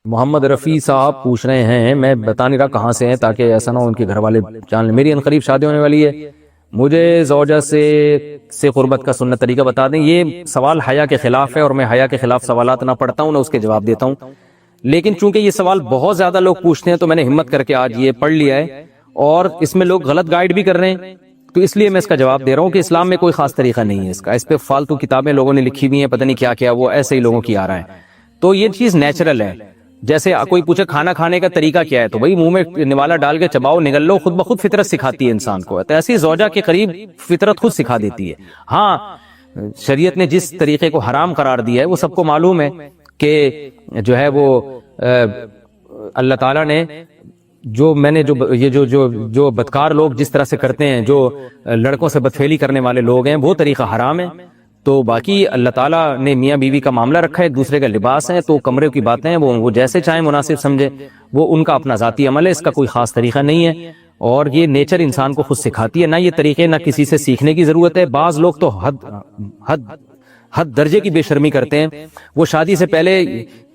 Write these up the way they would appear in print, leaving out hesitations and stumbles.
محمد رفیع صاحب پوچھ رہے ہیں، میں بتا نہیں رہا کہاں سے ہیں تاکہ ایسا نہ ہو ان کے گھر والے جان لیں، میری عنقریب شادی ہونے والی ہے، مجھے زوجہ سے قربت کا سنت طریقہ بتا دیں۔ یہ سوال حیا کے خلاف ہے اور میں حیا کے خلاف سوالات نہ پڑھتا ہوں نہ اس کے جواب دیتا ہوں، لیکن چونکہ یہ سوال بہت زیادہ لوگ پوچھتے ہیں تو میں نے ہمت کر کے آج یہ پڑھ لیا ہے، اور اس میں لوگ غلط گائیڈ بھی کر رہے ہیں، تو اس لیے میں اس کا جواب دے رہا ہوں کہ اسلام میں کوئی خاص طریقہ نہیں ہے اس کا، اس پہ فالتو کتابیں لوگوں نے لکھی ہوئی ہیں، پتہ نہیں کیا کیا، وہ ایسے ہی لوگوں کی آ رہا ہے۔ تو یہ چیز نیچرل ہے، جیسے کوئی پوچھے کھانا کھانے کا طریقہ کیا ہے تو بھائی منہ میں نوالا ڈال کے چباؤ، نگل لو، خود بخود فطرت سکھاتی ہے انسان کو، تو ایسی زوجہ کے قریب فطرت خود سکھا دیتی ہے۔ ہاں شریعت نے جس طریقے کو حرام قرار دیا ہے وہ سب کو معلوم ہے کہ جو ہے وہ اللہ تعالیٰ نے جو بدکار لوگ جس طرح سے کرتے ہیں، جو لڑکوں سے بدفعلی کرنے والے لوگ ہیں، وہ طریقہ حرام ہے۔ تو باقی اللہ تعالیٰ نے میاں بیوی کا معاملہ رکھا ہے، ایک دوسرے کا لباس ہے، تو کمرے کی باتیں ہیں وہ جیسے چاہیں مناسب سمجھے، وہ ان کا اپنا ذاتی عمل ہے، اس کا کوئی خاص طریقہ نہیں ہے، اور یہ نیچر انسان کو خود سکھاتی ہے، نہ یہ طریقے نہ کسی سے سیکھنے کی ضرورت ہے۔ بعض لوگ تو حد درجے کی بے شرمی کرتے ہیں، وہ شادی سے پہلے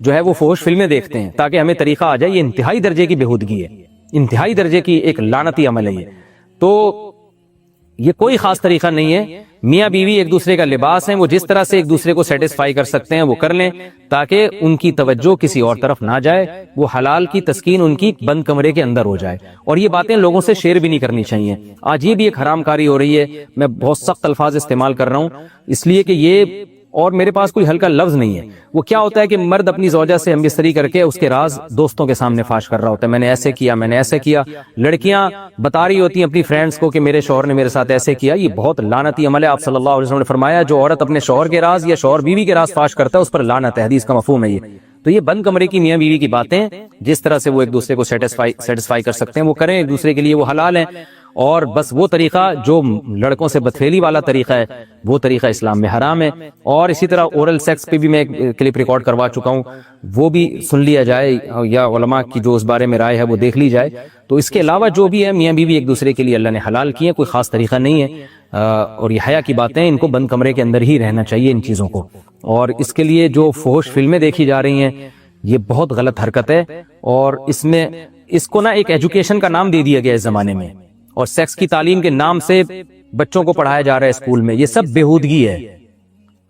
جو ہے وہ فحش فلمیں دیکھتے ہیں تاکہ ہمیں طریقہ آ جائے، یہ انتہائی درجے کی بےہودگی ہے، انتہائی درجے کی ایک لعنتی عمل ہے یہ۔ تو یہ کوئی خاص طریقہ نہیں ہے، میاں بیوی ایک دوسرے کا لباس ہیں، وہ جس طرح سے ایک دوسرے کو سیٹسفائی کر سکتے ہیں وہ کر لیں تاکہ ان کی توجہ کسی اور طرف نہ جائے، وہ حلال کی تسکین ان کی بند کمرے کے اندر ہو جائے، اور یہ باتیں لوگوں سے شیئر بھی نہیں کرنی چاہیے۔ آج یہ بھی ایک حرام کاری ہو رہی ہے، میں بہت سخت الفاظ استعمال کر رہا ہوں اس لیے کہ یہ، اور میرے پاس کوئی ہلکا لفظ نہیں ہے، وہ کیا ہوتا ہے کہ مرد اپنی زوجہ سے ہم بستری کر کے اس کے راز دوستوں کے سامنے فاش کر رہا ہوتا ہے، میں نے ایسے کیا، میں نے ایسے کیا، لڑکیاں بتا رہی ہوتی ہیں اپنی فرینڈز کو کہ میرے شوہر نے میرے ساتھ ایسے کیا۔ یہ بہت لعنتی عمل ہے۔ آپ صلی اللہ علیہ وسلم نے فرمایا جو عورت اپنے شوہر کے راز یا شوہر بیوی کے راز فاش کرتا ہے اس پر لعنت ہے، حدیث کا مفہوم ہے یہ۔ تو یہ بند کمرے کی میاں بیوی کی باتیں، جس طرح سے وہ ایک دوسرے کو سیٹسفائی کر سکتے ہیں وہ کریں، ایک دوسرے کے لیے وہ حلال ہیں، اور بس وہ طریقہ جو لڑکوں سے بدفعلی والا طریقہ ہے وہ طریقہ اسلام میں حرام ہے۔ اور اسی طرح اورل سیکس پہ بھی میں ایک کلپ ریکارڈ کروا چکا ہوں، وہ بھی سن لیا جائے، یا علماء کی جو اس بارے میں رائے ہے وہ دیکھ لی جائے۔ تو اس کے علاوہ جو بھی ہے میاں بیوی ایک دوسرے کے لیے اللہ نے حلال کیے، کوئی خاص طریقہ نہیں ہے، اور یہ حیا کی باتیں، ان کو بند کمرے کے اندر ہی رہنا چاہیے ان چیزوں کو۔ اور اس کے لیے جو فحش فلمیں دیکھی جا رہی ہیں یہ بہت غلط حرکت ہے، اور اس کو نا ایک ایجوکیشن کا نام دے دیا گیا اس زمانے میں، اور سیکس کی تعلیم کے نام سے بچوں کو پڑھایا جا رہا ہے اسکول میں، یہ سب بےہودگی ہے۔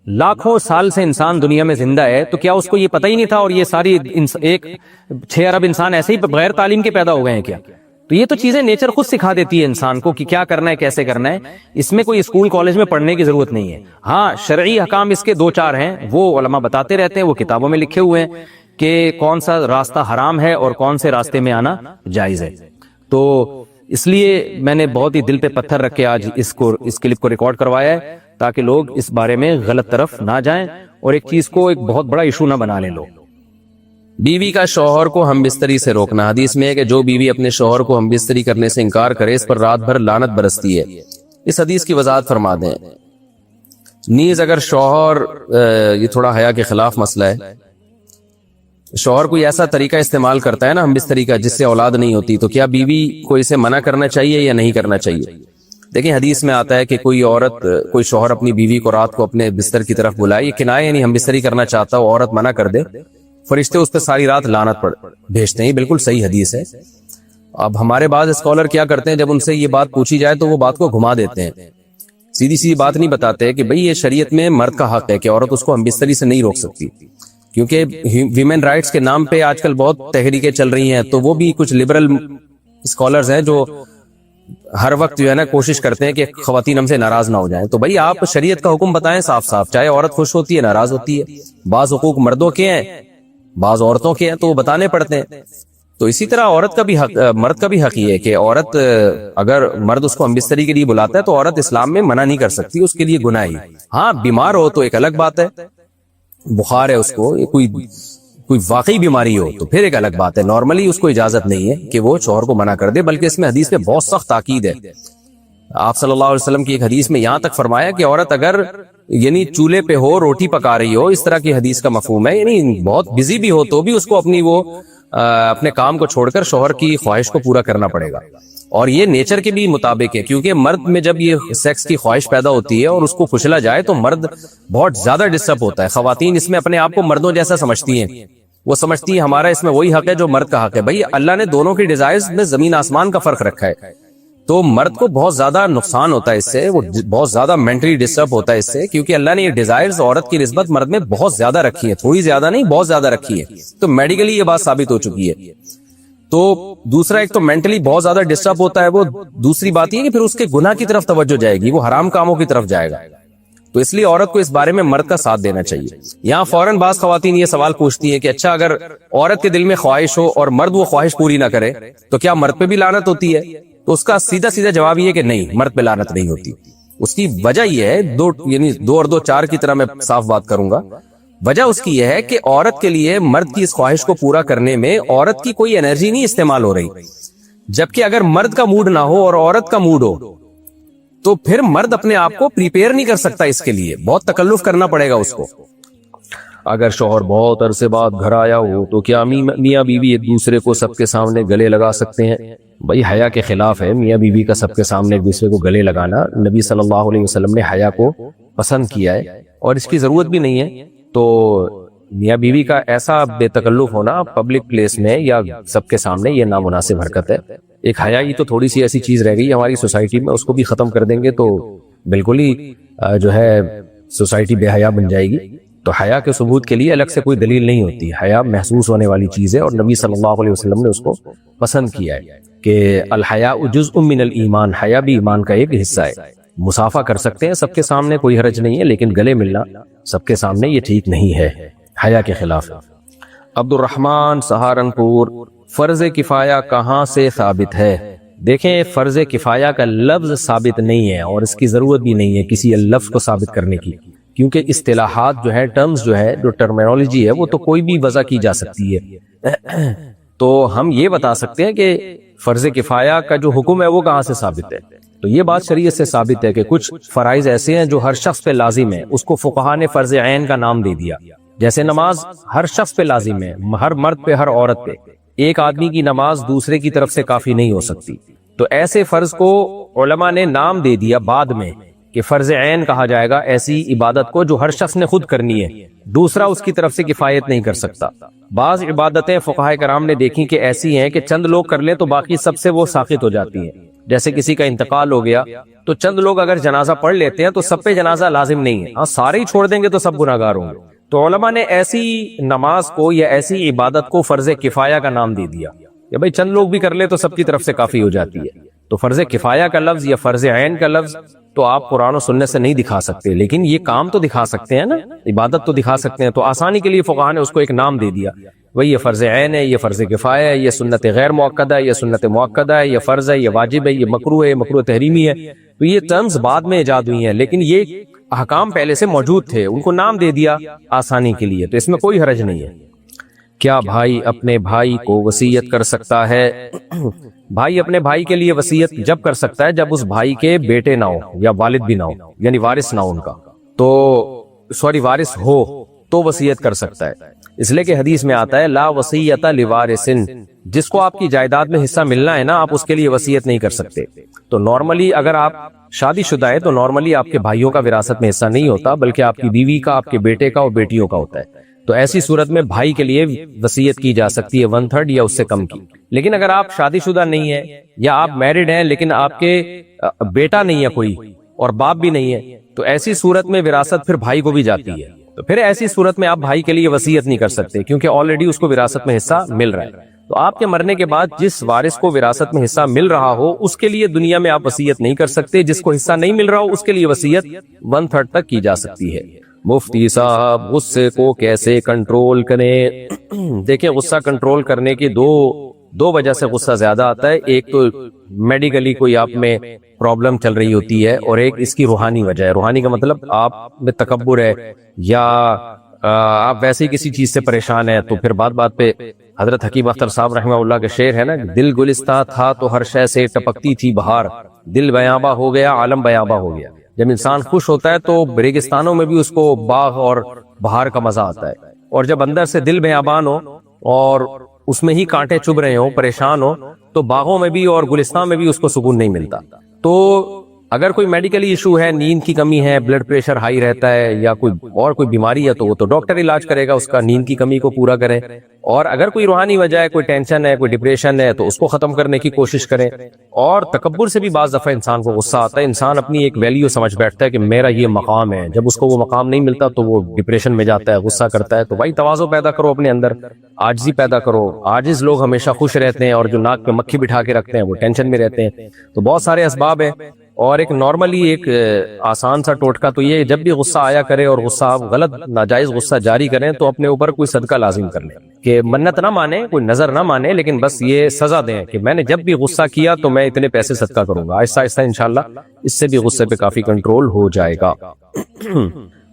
لاکھوں سال سے انسان دنیا میں زندہ ہے، تو کیا اس کو یہ پتہ ہی نہیں تھا، اور یہ ساری ایک 6 ارب انسان ایسے ہی بغیر تعلیم کے پیدا ہو گئے ہیں کیا؟ تو یہ تو چیزیں نیچر خود سکھا دیتی ہے انسان کو کہ کیا کرنا ہے، کیسے کرنا ہے، اس میں کوئی اسکول کالج میں پڑھنے کی ضرورت نہیں ہے۔ ہاں شرعی احکام اس کے 2-4 ہیں، وہ علماء بتاتے رہتے ہیں، وہ کتابوں میں لکھے ہوئے ہیں کہ کون سا راستہ حرام ہے اور کون سے راستے میں آنا جائز ہے۔ تو اس لیے میں نے بہت ہی دل پہ پتھر رکھ کے آج اس کلپ کو ریکارڈ کروایا ہے تاکہ لوگ اس بارے میں غلط طرف نہ جائیں اور ایک چیز کو ایک بہت بڑا ایشو نہ بنا لیں لوگ۔ بیوی کا شوہر کو ہم بستری سے روکنا، حدیث میں ہے کہ جو بیوی اپنے شوہر کو ہم بستری کرنے سے انکار کرے اس پر رات بھر لعنت برستی ہے۔ اس حدیث کی وضاحت فرما دیں۔ نیز اگر شوہر، یہ تھوڑا حیا کے خلاف مسئلہ ہے، شوہر کوئی ایسا طریقہ استعمال کرتا ہے نا ہم بستری کا جس سے اولاد نہیں ہوتی، تو کیا بیوی کو اسے منع کرنا چاہیے یا نہیں کرنا چاہیے؟ دیکھیں حدیث میں آتا ہے کہ کوئی شوہر اپنی بیوی کو رات کو اپنے بستر کی طرف بلائے، یہ کنایہ یعنی ہم بستری کرنا چاہتا ہو، عورت منع کر دے، فرشتے اس پہ ساری رات لعنت بھیجتے ہیں، یہ بالکل صحیح حدیث ہے۔ اب ہمارے بعض اسکالر کیا کرتے ہیں، جب ان سے یہ بات پوچھی جائے تو وہ بات کو گھما دیتے ہیں، سیدھی سیدھی بات نہیں بتاتے کہ بھئی یہ شریعت میں مرد کا حق ہے کہ عورت اس کو ہم بستری سے نہیں روک سکتی، کیونکہ ویمن رائٹس کے نام پہ آج کل بہت تحریکیں چل رہی ہیں، تو وہ بھی کچھ لبرل اسکالرز ہیں جو ہر وقت جو ہے نا کوشش کرتے ہیں کہ خواتین ہم سے ناراض نہ ہو جائیں۔ تو بھئی آپ شریعت کا حکم بتائیں صاف صاف، چاہے عورت خوش ہوتی ہے ناراض ہوتی ہے، بعض حقوق مردوں کے ہیں بعض عورتوں کے ہیں تو وہ بتانے پڑتے ہیں۔ تو اسی طرح عورت کا بھی حق، مرد کا بھی حق یہ ہے کہ عورت اگر مرد اس کو ہم بستری کے لیے بلاتا ہے تو عورت اسلام میں منع نہیں کر سکتی، اس کے لیے گناہ ہی۔ ہاں بیمار ہو تو ایک الگ بات ہے، بخار ہے اس کو، کوئی واقعی بیماری ہو تو پھر ایک الگ بات ہے، نارملی اس کو اجازت نہیں ہے کہ وہ شوہر کو منع کر دے، بلکہ اس میں حدیث میں بہت سخت تاکید ہے۔ آپ صلی اللہ علیہ وسلم کی ایک حدیث میں یہاں تک فرمایا کہ عورت اگر یعنی چولہے پہ ہو، روٹی پکا رہی ہو، اس طرح کی حدیث کا مفہوم ہے، یعنی بہت بزی بھی ہو تو بھی اس کو اپنے کام کو چھوڑ کر شوہر کی خواہش کو پورا کرنا پڑے گا، اور یہ نیچر کے بھی مطابق ہے، کیونکہ مرد میں جب یہ سیکس کی خواہش پیدا ہوتی ہے اور اس کو کچلا جائے تو مرد بہت زیادہ ڈسٹرب ہوتا ہے۔ خواتین اس میں اپنے آپ کو مردوں جیسا سمجھتی ہیں وہ سمجھتی ہے ہمارا اس میں وہی حق ہے جو مرد کا حق ہے. بھائی اللہ نے دونوں کی ڈیزائرز میں زمین آسمان کا فرق رکھا ہے. تو مرد کو بہت زیادہ نقصان ہوتا ہے اس سے, وہ بہت زیادہ مینٹلی ڈسٹرب ہوتا ہے اس سے, کیونکہ اللہ نے یہ ڈیزائرز عورت کی نسبت مرد میں بہت زیادہ رکھی ہے, تھوڑی زیادہ نہیں بہت زیادہ رکھی ہے. تو میڈیکلی یہ بات ثابت ہو چکی ہے. تو دوسرا ایک تو مینٹلی بہت زیادہ ڈسٹرب ہوتا ہے وہ, دوسری بات یہ کہ پھر اس کے گناہ کی طرف توجہ جائے گی, وہ حرام کاموں کی طرف جائے گا. تو اس لیے عورت کو اس بارے میں مرد کا ساتھ دینا چاہیے. یہاں فوراً بعض خواتین یہ سوال پوچھتی ہیں کہ اچھا اگر عورت کے دل میں خواہش ہو اور مرد وہ خواہش پوری نہ کرے تو کیا مرد پہ بھی لعنت ہوتی ہے؟ تو اس کا سیدھا سیدھا جواب یہ ہے کہ نہیں, مرد پہ لعنت نہیں ہوتی. اس کی وجہ یہ ہے, دو اور دو چار کی طرح میں صاف بات کروں گا. وجہ اس کی یہ ہے کہ عورت کے لیے مرد کی اس خواہش کو پورا کرنے میں عورت کی کوئی انرجی نہیں استعمال ہو رہی, جبکہ اگر مرد کا موڈ نہ ہو اور عورت کا موڈ ہو تو پھر مرد اپنے آپ کو پریپیئر نہیں کر سکتا, اس کے لیے بہت تکلف کرنا پڑے گا اس کو. اگر شوہر بہت عرصے بعد گھر آیا ہو تو کیا میاں بیوی ایک دوسرے کو سب کے سامنے گلے لگا سکتے ہیں؟ بھائی حیا کے خلاف ہے میاں بیوی کا سب کے سامنے ایک دوسرے کو گلے لگانا. نبی صلی اللہ علیہ وسلم نے حیا کو پسند کیا ہے اور اس کی ضرورت بھی نہیں ہے. تو میاں بیوی کا ایسا بے تکلف ہونا پبلک پلیس میں یا سب کے سامنے یہ نامناسب حرکت ہے. ایک حیا ہی تو تھوڑی سی ایسی چیز رہ گئی ہماری سوسائٹی میں, اس کو بھی ختم کر دیں گے تو بالکل ہی جو ہے سوسائٹی بے حیا بن جائے گی. تو حیا کے ثبوت کے لیے الگ سے کوئی دلیل نہیں ہوتی. حیا محسوس ہونے والی چیز ہے اور نبی صلی اللہ علیہ وسلم نے اس کو پسند کیا ہے کہ الحیاء جزء من الایمان, حیا بھی ایمان کا ایک حصہ ہے. مصافحہ کر سکتے ہیں سب کے سامنے, کوئی حرج نہیں ہے, لیکن گلے ملنا سب کے سامنے یہ ٹھیک نہیں ہے, حیا کے خلاف ہے. عبد الرحمن سہارنپور, فرض کفایہ کہاں سے ثابت ہے؟ دیکھیں فرض کفایہ کا لفظ ثابت نہیں ہے اور اس کی ضرورت بھی نہیں ہے کسی لفظ کو ثابت کرنے کی, کیونکہ اصطلاحات جو ہے, ٹرمز جو ہے, جو ٹرمینالوجی ہے وہ تو کوئی بھی وضع کی جا سکتی ہے. تو ہم یہ بتا سکتے ہیں کہ فرض کفایہ کا جو حکم ہے وہ کہاں سے ثابت ہے. تو یہ بات شریعت سے ثابت ہے کہ کچھ فرائض ایسے ہیں جو ہر شخص پہ لازم ہے, اس کو فقہا نے فرض عین کا نام دے دیا. جیسے نماز ہر شخص پہ لازم ہے, ہر مرد پہ, ہر عورت پہ. ایک آدمی کی نماز دوسرے کی طرف سے کافی نہیں ہو سکتی. تو ایسے فرض کو علماء نے نام دے دیا بعد میں کہ فرض عین کہا جائے گا ایسی عبادت کو جو ہر شخص نے خود کرنی ہے, دوسرا اس کی طرف سے کفایت نہیں کر سکتا. بعض عبادتیں فقہائے کرام نے دیکھی کہ ایسی ہیں کہ چند لوگ کر لیں تو باقی سب سے وہ ساقط ہو جاتی ہیں. جیسے کسی کا انتقال ہو گیا تو چند لوگ اگر جنازہ پڑھ لیتے ہیں تو سب پہ جنازہ لازم نہیں ہے, ہاں سارے ہی چھوڑ دیں گے تو سب گناہ گار ہوں گے. تو علماء نے ایسی نماز کو یا ایسی عبادت کو فرض کفایہ کا نام دے دیا کہ بھائی چند لوگ بھی کر لے تو سب کی طرف سے کافی ہو جاتی ہے. تو فرض کفایہ کا لفظ یا فرض عین کا لفظ تو آپ قرآن و سنت سے نہیں دکھا سکتے, لیکن یہ کام تو دکھا سکتے ہیں نا, عبادت تو دکھا سکتے ہیں. تو آسانی کے لیے فقہا نے اس کو ایک نام دے دیا, وہی یہ فرض عین ہے, یہ فرض کفایہ ہے, یہ سنت غیر مؤکدہ ہے, یہ سنت مؤکدہ ہے, یہ فرض ہے, یہ واجب ہے, یہ مکروہ ہے, مکروہ تحریمی ہے. تو یہ ٹرمز بعد میں ایجاد ہوئی ہیں, لیکن یہ احکام پہلے سے موجود تھے, ان کو نام دے دیا آسانی کے لیے. تو اس میں کوئی حرج نہیں ہے. کیا بھائی اپنے بھائی کو وصیت کر سکتا ہے؟ بھائی اپنے بھائی کے لیے وصیت جب کر سکتا ہے جب اس بھائی کے بیٹے نہ ہو یا والد بھی نہ ہو, یعنی وارث نہ ہو ان کا, تو وارث ہو تو وصیت کر سکتا ہے. اس لیے کہ حدیث میں آتا ہے لا وصیت لوارث, جس کو آپ کی جائیداد میں حصہ ملنا ہے نا آپ اس کے لیے وصیت نہیں کر سکتے. تو نارملی اگر آپ شادی شدہ ہے تو نارملی آپ کے بھائیوں کا وراثت میں حصہ نہیں ہوتا, بلکہ آپ کی بیوی کا, آپ کے بیٹے کا اور بیٹیوں کا ہوتا ہے. تو ایسی صورت میں بھائی کے لیے وصیت کی جا سکتی ہے 1/3 یا اس سے کم کی. لیکن اگر آپ شادی شدہ نہیں ہے یا آپ میرڈ ہیں لیکن آپ کے بیٹا نہیں ہے کوئی اور باپ بھی نہیں ہے, تو ایسی صورت میں وراثت پھر بھائی کو بھی جاتی ہے. تو پھر ایسی صورت میں آپ بھائی کے لیے وصیت نہیں کر سکتے کیونکہ آلریڈی اس کو وراثت میں حصہ مل رہا ہے. تو آپ کے مرنے کے بعد جس وارث کو وراثت میں حصہ مل رہا ہو اس کے لیے دنیا میں آپ وصیت نہیں کر سکتے, جس کو حصہ نہیں مل رہا ہو اس کے لیے وصیت 1/3 تک کی جا سکتی ہے. مفتی صاحب غصے کو کیسے کنٹرول کریں؟ دیکھیں غصہ کنٹرول کرنے کی دو وجہ سے غصہ زیادہ آتا ہے. ایک تو میڈیکلی کوئی آپ میں پرابلم چل رہی ہوتی ہے اور ایک اس کی روحانی وجہ ہے. روحانی کا مطلب آپ میں تکبر ہے یا آپ ویسے ہی کسی چیز سے پریشان ہیں, تو پھر بات پہ حضرت حکیم اختر صاحب رحمہ اللہ کے شعر ہے نا, دل گلستہ تھا تو ہر شے سے ٹپکتی تھی بہار, دل بیاباں ہو گیا عالم بیاباں ہو گیا. جب انسان خوش ہوتا ہے تو ریگستانوں میں بھی اس کو باغ اور بہار کا مزہ آتا ہے, اور جب اندر سے دل بیابان ہو اور اس میں ہی کانٹے چبھ رہے ہوں, پریشان ہو, تو باغوں میں بھی اور گلستان میں بھی اس کو سکون نہیں ملتا. تو اگر کوئی میڈیکلی ایشو ہے، نیند کی کمی ہے، بلڈ پریشر ہائی رہتا ہے یا کوئی بیماری ہے تو وہ تو ڈاکٹر علاج کرے گا، اس کا نیند کی کمی کو پورا کریں. اور اگر کوئی روحانی وجہ ہے، کوئی ٹینشن ہے، کوئی ڈپریشن ہے تو اس کو ختم کرنے کی کوشش کریں. اور تکبر سے بھی بعض دفعہ انسان کو غصہ آتا ہے، انسان اپنی ایک ویلیو سمجھ بیٹھتا ہے کہ میرا یہ مقام ہے، جب اس کو وہ مقام نہیں ملتا تو وہ ڈپریشن میں جاتا ہے، غصہ کرتا ہے. تو بھائی تواضع پیدا کرو اپنے اندر، عاجزی پیدا کرو. عاجز لوگ ہمیشہ خوش رہتے ہیں اور جو ناک پہ مکھی بٹھا کے رکھتے ہیں وہ ٹینشن میں رہتے ہیں. تو بہت سارے اسباب ہیں. اور ایک نارملی ایک آسان سا ٹوٹکا تو یہ، جب بھی غصہ آیا کرے اور غصہ آپ غلط ناجائز غصہ جاری کریں تو اپنے اوپر کوئی صدقہ لازم کر لیں، کہ منت نہ مانے، کوئی نظر نہ مانے، لیکن بس یہ سزا دیں کہ میں نے جب بھی غصہ کیا تو میں اتنے پیسے صدقہ کروں گا. آہستہ آہستہ انشاءاللہ اس سے بھی غصے پہ کافی کنٹرول ہو جائے گا.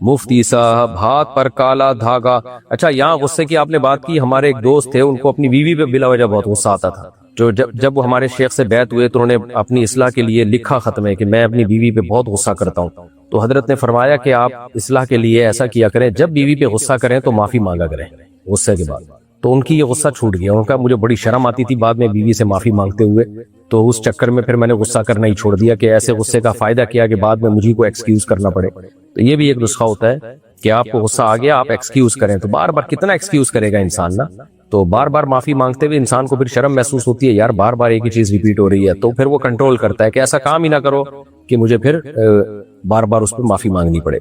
مفتی صاحب، ہاتھ پر کالا دھاگا. اچھا، یہاں غصے کی آپ نے بات کی. ہمارے ایک دوست تھے، ان کو اپنی بیوی پہ بلا وجہ بہت غصہ آتا تھا. جو جب وہ ہمارے شیخ سے بیعت ہوئے تو انہوں نے اپنی اصلاح کے لیے لکھا خط میں کہ میں اپنی بیوی پہ بہت غصہ کرتا ہوں. تو حضرت نے فرمایا کہ آپ اصلاح کے لیے ایسا کیا کریں، جب بیوی پہ غصہ کریں تو معافی مانگا کریں غصے کے بعد. تو ان کی یہ غصہ چھوٹ گیا. ان کا مجھے بڑی شرم آتی تھی بعد میں بیوی سے معافی مانگتے ہوئے، تو اس چکر میں پھر میں نے غصہ کرنا ہی چھوڑ دیا کہ ایسے غصے کا فائدہ کیا کہ بعد میں مجھے کو ایکسکیوز کرنا پڑے. تو یہ بھی ایک نسخہ ہوتا ہے کہ آپ کو غصہ آ گیا، آپ ایکسکیوز کریں. تو بار بار کتنا ایکسکیوز کرے گا انسان نا؟ تو بار بار معافی مانگتے ہوئے انسان کو پھر شرم محسوس ہوتی ہے، یار بار بار ایک ہی چیز ریپیٹ ہو رہی ہے. تو پھر وہ کنٹرول کرتا ہے کہ ایسا کام ہی نہ کرو کہ مجھے پھر بار بار اس پہ معافی مانگنی پڑے.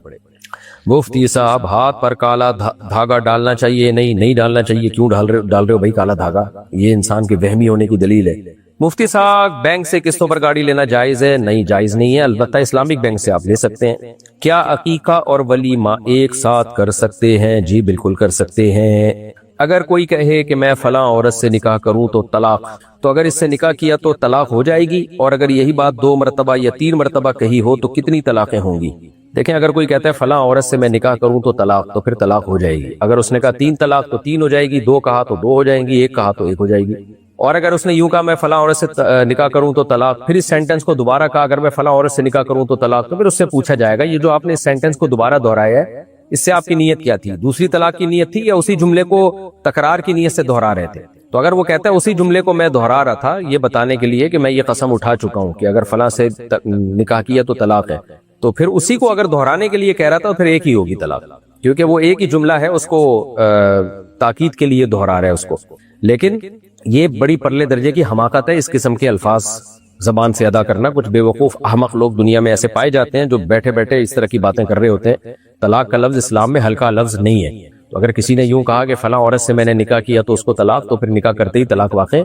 مفتی صاحب، ہاتھ پر کالا دھاگا ڈالنا چاہیے؟ نہیں ڈالنا چاہیے. کیوں ڈال رہے ہو بھائی کالا دھاگا؟ یہ انسان کے وہمی ہونے کی دلیل ہے. مفتی صاحب، بینک سے قسطوں پر گاڑی لینا جائز ہے؟ نہیں، جائز نہیں ہے. البتہ اسلامک بینک سے آپ لے سکتے ہیں. کیا عقیقہ اور ولیمہ ایک ساتھ کر سکتے ہیں؟ جی بالکل کر سکتے ہیں. اگر کوئی کہے کہ میں فلاں عورت سے نکاح کروں تو طلاق، تو اگر اس سے نکاح کیا تو طلاق ہو جائے گی. اور اگر یہی بات 2 مرتبہ یا 3 مرتبہ کہی ہو تو کتنی طلاقیں ہوں گی؟ دیکھیں، اگر کوئی کہتا ہے فلاں عورت سے میں نکاح کروں تو طلاق، تو پھر طلاق ہو جائے گی. اگر اس نے کہا 3 طلاق تو 3 ہو جائے گی، 2 کہا تو 2 ہو جائیں گی، 1 کہا تو 1 ہو جائے گی. اور اگر اس نے یوں کہا میں فلاں عورت سے نکاح کروں تو طلاق، پھر اس سینٹنس کو دوبارہ کہا اگر میں فلاں عورت سے نکاح کروں تو طلاق، تو پھر اس سے پوچھا جائے گا یہ جو آپ نے اس سینٹنس کو دوبارہ دہرایا ہے اس سے آپ کی نیت کیا تھی؟ دوسری طلاق کی نیت تھی یا اسی جملے کو تکرار کی نیت سے دہرا رہے تھے؟ تو اگر وہ کہتا ہے اسی جملے کو میں دہرا رہا تھا یہ بتانے کے لیے کہ میں یہ قسم اٹھا چکا ہوں کہ اگر فلاں سے نکاح کیا تو طلاق ہے، تو پھر اسی کو اگر دہرانے کے لیے کہہ رہا تھا پھر ایک ہی ہوگی طلاق، کیونکہ وہ ایک ہی جملہ ہے، اس کو تاکید کے لیے دہرا رہا ہے اس کو. لیکن یہ بڑی پرلے درجے کی حماقت ہے اس قسم کے الفاظ زبان سے ادا کرنا. کچھ بے وقوف احمق لوگ دنیا میں ایسے پائے جاتے ہیں جو بیٹھے بیٹھے اس طرح کی باتیں کر رہے ہوتے ہیں. طلاق کا لفظ اسلام میں ہلکا لفظ نہیں ہے. تو اگر کسی نے یوں کہا کہ فلاں عورت سے میں نے نکاح کیا تو اس کو طلاق، تو پھر نکاح کرتے ہی طلاق واقع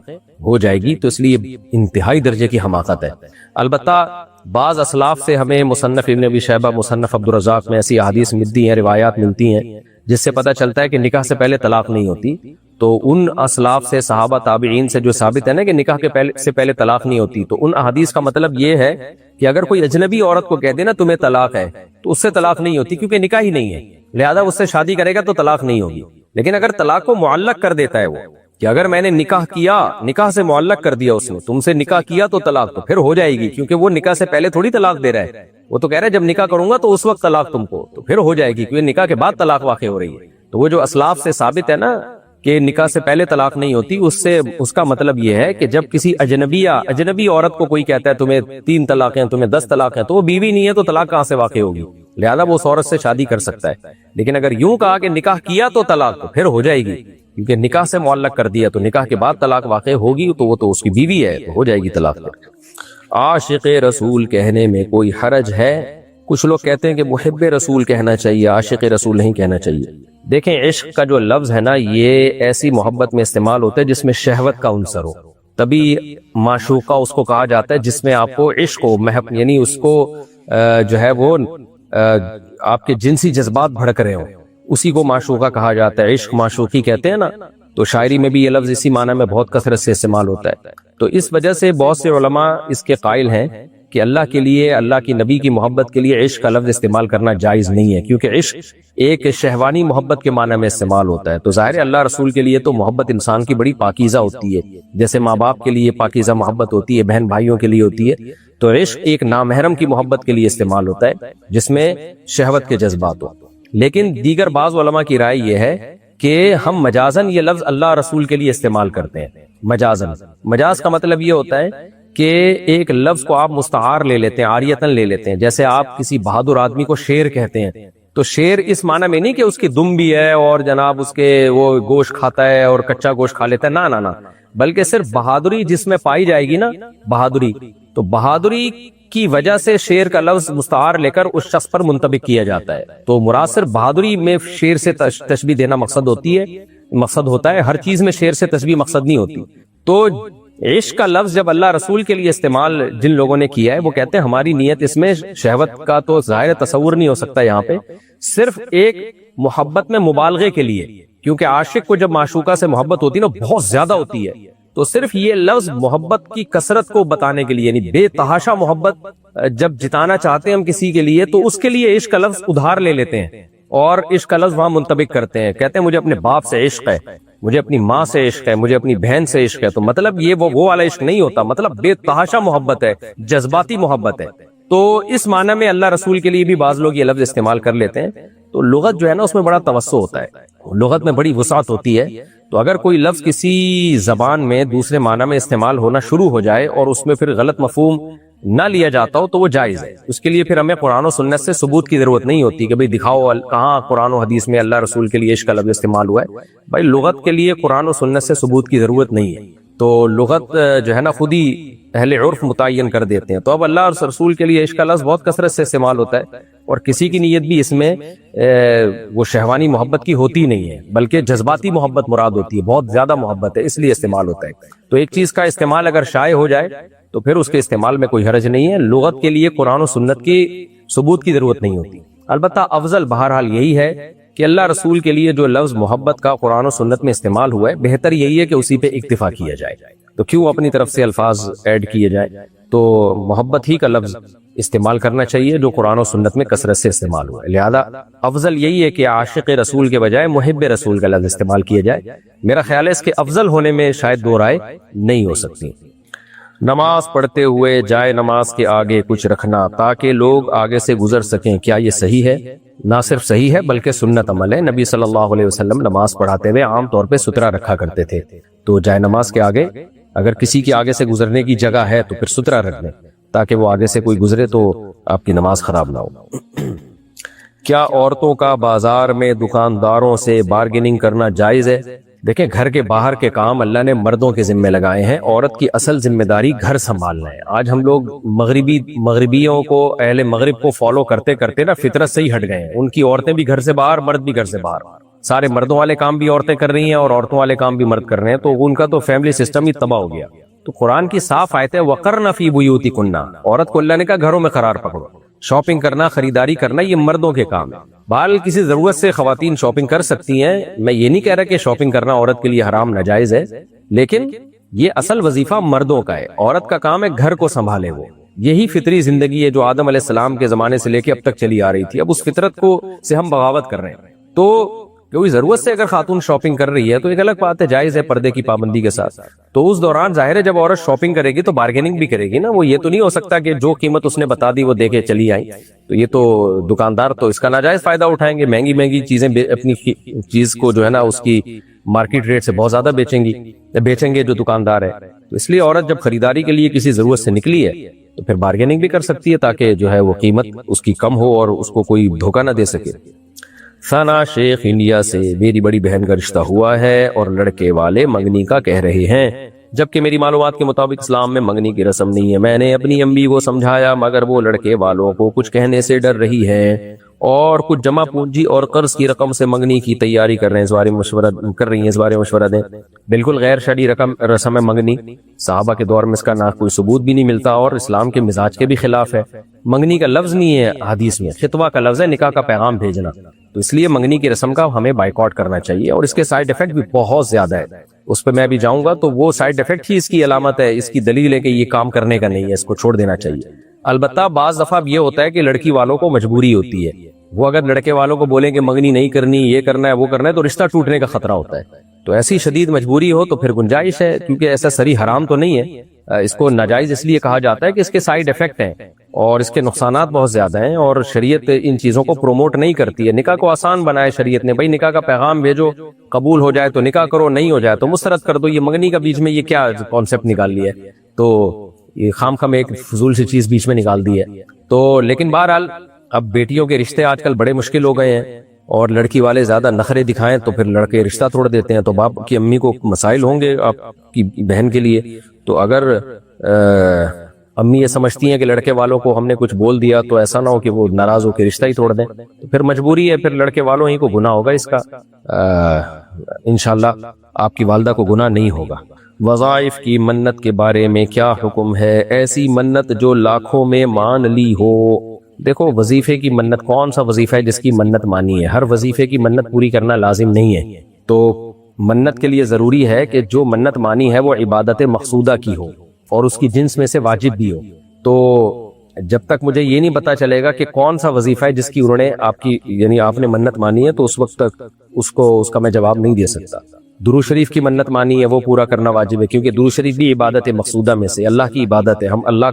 ہو جائے گی. تو اس لیے انتہائی درجے کی حماقت ہے. البتہ بعض اسلاف سے ہمیں مصنف ابن ابی شیبہ، مصنف عبدالرزاق میں ایسی احادیث ملتی ہیں، روایات ملتی ہیں جس سے پتہ چلتا ہے کہ نکاح سے پہلے طلاق نہیں ہوتی. تو ان اسلاف سے، صحابہ تابعین سے جو ثابت ہے نا کہ نکاح کے سے پہلے طلاق نہیں ہوتی، تو ان احادیث کا مطلب یہ ہے کہ اگر کوئی اجنبی عورت کو کہہ دے نا تمہیں طلاق ہے تو اس سے طلاق نہیں ہوتی، کیونکہ نکاح ہی نہیں ہے، لہذا اس سے شادی کرے گا تو طلاق نہیں ہوگی. لیکن اگر طلاق کو معلق کر دیتا ہے وہ کہ اگر میں نے نکاح کیا، نکاح سے معلق کر دیا اس نے، تم سے نکاح کیا تو طلاق، تو پھر ہو جائے گی، کیونکہ وہ نکاح سے پہلے تھوڑی طلاق دے رہا ہے. وہ تو کہہ رہا ہے جب نکاح کروں گا تو اس وقت طلاق تم کو، تو پھر ہو جائے گی کیونکہ نکاح کے بعد طلاق واقع ہو رہی ہے. تو وہ جو اسلاف سے ثابت ہے نا کہ نکاح سے پہلے طلاق نہیں ہوتی، اس کا مطلب یہ ہے کہ جب کسی اجنبی عورت کو کوئی کہتا ہے تمہیں 3 طلاق ہیں، تمہیں 10 طلاق ہیں، تو وہ بیوی نہیں ہے تو طلاق کہاں سے واقع ہوگی؟ لہذا وہ اس عورت سے شادی کر سکتا ہے. لیکن اگر یوں کہا کہ نکاح کیا تو طلاق، تو پھر ہو جائے گی، کیونکہ نکاح سے معلق کر دیا، تو نکاح کے بعد طلاق واقع ہوگی تو وہ تو اس کی بیوی ہے، تو ہو جائے گی طلاق. عاشق رسول کہنے میں کوئی حرج ہے؟ کچھ لوگ کہتے ہیں کہ محب رسول کہنا چاہیے، عاشق رسول نہیں کہنا چاہیے. دیکھیں، عشق کا جو لفظ ہے نا یہ ایسی محبت میں استعمال ہوتا ہے جس میں شہوت کا عنصر ہو، تبھی معشوقہ اس کو کہا جاتا ہے جس میں آپ کو عشق ہو، یعنی اس کو جو ہے وہ آپ کے جنسی جذبات بھڑک رہے ہوں، اسی کو معشوقہ کہا جاتا ہے. عشق معشوقی کہتے ہیں نا، تو شاعری میں بھی یہ لفظ اسی معنی میں بہت کثرت سے استعمال ہوتا ہے. تو اس وجہ سے بہت سے علماء اس کے قائل ہیں کہ اللہ کے لیے، اللہ کی نبی کی محبت کے لیے عشق کا لفظ استعمال کرنا جائز نہیں ہے، کیونکہ عشق ایک شہوانی محبت کے معنی میں استعمال ہوتا ہے. تو ظاہر ہے اللہ رسول کے لیے تو محبت انسان کی بڑی پاکیزہ ہوتی ہے، جیسے ماں باپ کے لیے پاکیزہ محبت ہوتی ہے، بہن بھائیوں کے لیے ہوتی ہے. تو عشق ایک نامحرم کی محبت کے لیے استعمال ہوتا ہے جس میں شہوت کے جذبات ہو. لیکن دیگر بعض علماء کی رائے یہ ہے کہ ہم مجازن یہ لفظ اللہ رسول کے لیے استعمال کرتے ہیں. مجاز کا مطلب یہ ہوتا ہے کہ ایک لفظ کو آپ مستعار لے لیتے ہیں، عاریتن لے لیتے ہیں. جیسے آپ کسی بہادر آدمی کو شیر کہتے ہیں تو شیر اس معنی میں نہیں کہ اس کی دم بھی ہے اور جناب اس کے وہ گوشت کھاتا ہے اور کچا گوشت کھا لیتا ہے، نہ نہ نہ، بلکہ صرف بہادری جس میں پائی جائے گی نا، بہادری، تو بہادری کی وجہ سے شیر کا لفظ مستعار لے کر اس شخص پر منطبق کیا جاتا ہے. تو مراد صرف بہادری میں شیر سے تشبیہ دینا مقصد ہوتا ہے، ہر چیز میں شیر سے تشبیہ مقصد نہیں ہوتی. تو عشق کا لفظ جب اللہ رسول کے لیے استعمال جن لوگوں نے کیا ہے وہ کہتے ہیں ہماری نیت اس میں شہوت کا تو ظاہر تصور نہیں ہو سکتا، یہاں پہ صرف ایک محبت میں مبالغے کے لیے، کیونکہ عاشق کو جب معشوقہ سے محبت ہوتی ہے نا بہت زیادہ ہوتی ہے، تو صرف یہ لفظ محبت کی کثرت کو بتانے کے لیے، یعنی بے تحاشا محبت جب جتانا چاہتے ہیں ہم کسی کے لیے تو اس کے لیے عشق کا لفظ ادھار لے لیتے ہیں اور عشق کا لفظ وہاں منطبق کرتے ہیں. کہتے ہیں مجھے اپنے باپ سے عشق ہے، مجھے اپنی ماں سے عشق ہے، مجھے اپنی بہن سے عشق ہے. تو مطلب یہ وہ والا عشق نہیں ہوتا، مطلب بے تحاشا محبت ہے، جذباتی محبت ہے. تو اس معنی میں اللہ رسول کے لیے بھی بعض لوگ یہ لفظ استعمال کر لیتے ہیں. تو لغت جو ہے نا اس میں بڑا توسع ہوتا ہے، لغت میں بڑی وسعت ہوتی ہے. تو اگر کوئی لفظ کسی زبان میں دوسرے معنی میں استعمال ہونا شروع ہو جائے اور اس میں پھر غلط مفہوم نہ لیا جاتا ہو تو وہ جائز ہے. اس کے لیے پھر ہمیں قرآن و سنت سے ثبوت کی ضرورت نہیں ہوتی کہ بھئی دکھاؤ کہاں قرآن و حدیث میں اللہ رسول کے لیے عشق کا لفظ استعمال ہوا ہے. بھائی لغت کے لیے قرآن و سنت سے ثبوت کی ضرورت نہیں ہے، تو لغت جو ہے نا خود ہی اہل عرف متعین کر دیتے ہیں. تو اب اللہ اور رسول کے لیے عشق کا لفظ بہت کثرت سے استعمال ہوتا ہے اور کسی کی نیت بھی اس میں وہ شہوانی محبت کی ہوتی نہیں ہے بلکہ جذباتی محبت مراد ہوتی ہے، بہت زیادہ محبت ہے اس لیے استعمال ہوتا ہے. تو ایک چیز کا استعمال اگر شائع ہو جائے تو پھر اس کے استعمال میں کوئی حرج نہیں ہے. لغت کے لیے قرآن و سنت کی ثبوت کی ضرورت نہیں ہوتی. البتہ افضل بہرحال یہی ہے کہ اللہ رسول کے لیے جو لفظ محبت کا قرآن و سنت میں استعمال ہوا ہے بہتر یہی ہے کہ اسی پہ اکتفا کیا جائے. تو کیوں اپنی طرف سے الفاظ ایڈ کیے جائیں؟ تو محبت ہی کا لفظ استعمال کرنا چاہیے جو قرآن و سنت میں کثرت سے استعمال ہوا ہے. لہذا افضل یہی ہے کہ عاشق رسول کے بجائے محب رسول کا لفظ استعمال کیا جائے. میرا خیال ہے اس کے افضل ہونے میں شاید دو رائے نہیں ہو سکتی. نماز پڑھتے ہوئے جائے نماز کے آگے کچھ رکھنا تاکہ لوگ آگے سے گزر سکیں، کیا یہ صحیح ہے؟ نہ صرف صحیح ہے بلکہ سنت عمل ہے. نبی صلی اللہ علیہ وسلم نماز پڑھاتے ہوئے عام طور پہ سترا رکھا کرتے تھے. تو جائے نماز کے آگے اگر کسی کے آگے سے گزرنے کی جگہ ہے تو پھر سترا رکھ لیں تاکہ وہ آگے سے کوئی گزرے تو آپ کی نماز خراب نہ ہو. کیا عورتوں کا بازار میں دکانداروں سے بارگیننگ کرنا جائز ہے؟ دیکھیں گھر کے باہر کے کام اللہ نے مردوں کے ذمہ لگائے ہیں، عورت کی اصل ذمہ داری گھر سنبھالنا ہے. آج ہم لوگ مغربیوں کو، اہل مغرب کو فالو کرتے کرتے نا فطرت سے ہی ہٹ گئے ہیں. ان کی عورتیں بھی گھر سے باہر، مرد بھی گھر سے باہر، سارے مردوں والے کام بھی عورتیں کر رہی ہیں اور عورتوں والے کام بھی مرد کر رہے ہیں. تو ان کا تو فیملی سسٹم ہی تباہ ہو گیا. تو قرآن کی صاف آیت ہے وَقَرْنَ فِي بُيُوتِكُنَّ، عورت کو اللہ نے کہا گھروں میں قرار پکڑو. شاپنگ کرنا، خریداری کرنا یہ مردوں کے کام ہے. بال کسی ضرورت سے خواتین شاپنگ کر سکتی ہیں، میں یہ نہیں کہہ رہا کہ شاپنگ کرنا عورت کے لیے حرام ناجائز ہے، لیکن یہ اصل وظیفہ مردوں کا ہے. عورت کا کام ہے گھر کو سنبھالے. وہ یہی فطری زندگی ہے جو آدم علیہ السلام کے زمانے سے لے کے اب تک چلی آ رہی تھی. اب اس فطرت کو سے ہم بغاوت کر رہے ہیں. تو کوئی ضرورت سے اگر خاتون شاپنگ کر رہی ہے تو ایک الگ بات ہے، جائز ہے پردے کی پابندی کے ساتھ. تو اس دوران ظاہر ہے جب عورت شاپنگ کرے گی تو بارگیننگ بھی کرے گی نا. وہ یہ تو نہیں ہو سکتا کہ جو قیمت اس نے بتا دی وہ دے کے چلی آئی. تو یہ تو دکاندار تو اس کا ناجائز فائدہ اٹھائیں گے، مہنگی مہنگی چیزیں اپنی چیز کو جو ہے نا اس کی مارکیٹ ریٹ سے بہت زیادہ بیچیں گے جو دکاندار ہے. تو اس لیے عورت جب خریداری کے لیے کسی ضرورت سے نکلی ہے تو پھر بارگیننگ بھی کر سکتی ہے تاکہ جو ہے وہ قیمت اس کی کم ہو اور اس کو کوئی دھوکہ نہ دے سکے. ثنا شیخ انڈیا سے، میری بڑی بہن کا رشتہ ہوا ہے اور لڑکے والے منگنی کا کہہ رہے ہیں، جبکہ میری معلومات کے مطابق اسلام میں منگنی کی رسم نہیں ہے. میں نے اپنی امی کو سمجھایا مگر وہ لڑکے والوں کو کچھ کہنے سے ڈر رہی ہے اور کچھ جمع پونجی اور قرض کی رقم سے منگنی کی تیاری کر رہے ہیں. اس بارے میں مشورہ دیں. بالکل غیر شرعی رسم ہے منگنی. صحابہ کے دور میں اس کا نہ کوئی ثبوت بھی نہیں ملتا اور اسلام کے مزاج کے بھی خلاف ہے. منگنی کا لفظ نہیں ہے حدیث میں، خطبہ کا لفظ ہے، نکاح کا پیغام بھیجنا. تو اس لیے منگنی کی رسم کا ہمیں بائیکاٹ کرنا چاہیے اور اس کے سائیڈ ایفیکٹ بھی بہت زیادہ ہے. اس پہ میں بھی جاؤں گا. تو وہ سائیڈ ایفیکٹ ہی اس کی علامت ہے، اس کی دلیل ہے کہ یہ کام کرنے کا نہیں ہے، اس کو چھوڑ دینا چاہیے. البتہ بعض دفعہ یہ ہوتا ہے کہ لڑکی والوں کو مجبوری ہوتی ہے. وہ اگر لڑکے والوں کو بولیں کہ منگنی نہیں کرنی، یہ کرنا ہے، وہ کرنا ہے، تو رشتہ ٹوٹنے کا خطرہ ہوتا ہے. تو ایسی شدید مجبوری ہو تو پھر گنجائش ہے، کیونکہ ایسا سری حرام تو نہیں ہے. اس کو ناجائز اس لیے کہا جاتا ہے کہ اس کے سائیڈ ایفیکٹ ہیں اور اس کے نقصانات بہت زیادہ ہیں اور شریعت ان چیزوں کو پروموٹ نہیں کرتی ہے. نکاح کو آسان بنائے شریعت نے، بھائی نکاح کا پیغام بھیجو، قبول ہو جائے تو نکاح کرو، نہیں ہو جائے تو مسترد کر دو. یہ منگنی کا بیچ میں یہ کیا کانسیپٹ نکال لیا ہے؟ تو یہ خام خام ایک فضول سی چیز بیچ میں نکال دی ہے. تو لیکن بہرحال اب بیٹیوں کے رشتے آج کل بڑے مشکل ہو گئے ہیں اور لڑکی والے زیادہ نخرے دکھائیں تو پھر لڑکے رشتہ توڑ دیتے ہیں. تو باپ کی امی کو مسائل ہوں گے آپ کی بہن کے لیے. تو اگر امی یہ سمجھتی ہیں کہ لڑکے والوں کو ہم نے کچھ بول دیا تو ایسا نہ ہو کہ وہ ناراض ہو کے رشتہ ہی توڑ دیں, تو پھر مجبوری ہے, پھر لڑکے والوں ہی کو گناہ ہوگا اس کا. انشاءاللہ آپ کی والدہ کو گناہ نہیں ہوگا. وظائف کی منت کے بارے میں کیا حکم ہے؟ ایسی منت جو لاکھوں میں مان لی ہو. دیکھو وظیفے کی منت, کون سا وظیفہ ہے جس کی منت مانی ہے؟ ہر وظیفے کی منت پوری کرنا لازم نہیں ہے. تو منت کے لیے ضروری ہے کہ جو منت مانی ہے وہ عبادت مقصودہ کی ہو اور اس کی جنس میں سے واجب بھی ہو. تو جب تک مجھے یہ نہیں پتا چلے گا کہ کون سا وظیفہ ہے جس کی انہوں نے آپ کی یعنی آپ نے منت مانی ہے, تو اس وقت تک اس کا میں جواب نہیں دے سکتا. درود شریف کی منت مانی ہے وہ پورا کرنا واجب ہے, کیونکہ درود شریف بھی عبادت مقصودہ میں سے اللہ کی عبادت ہے. ہم اللہ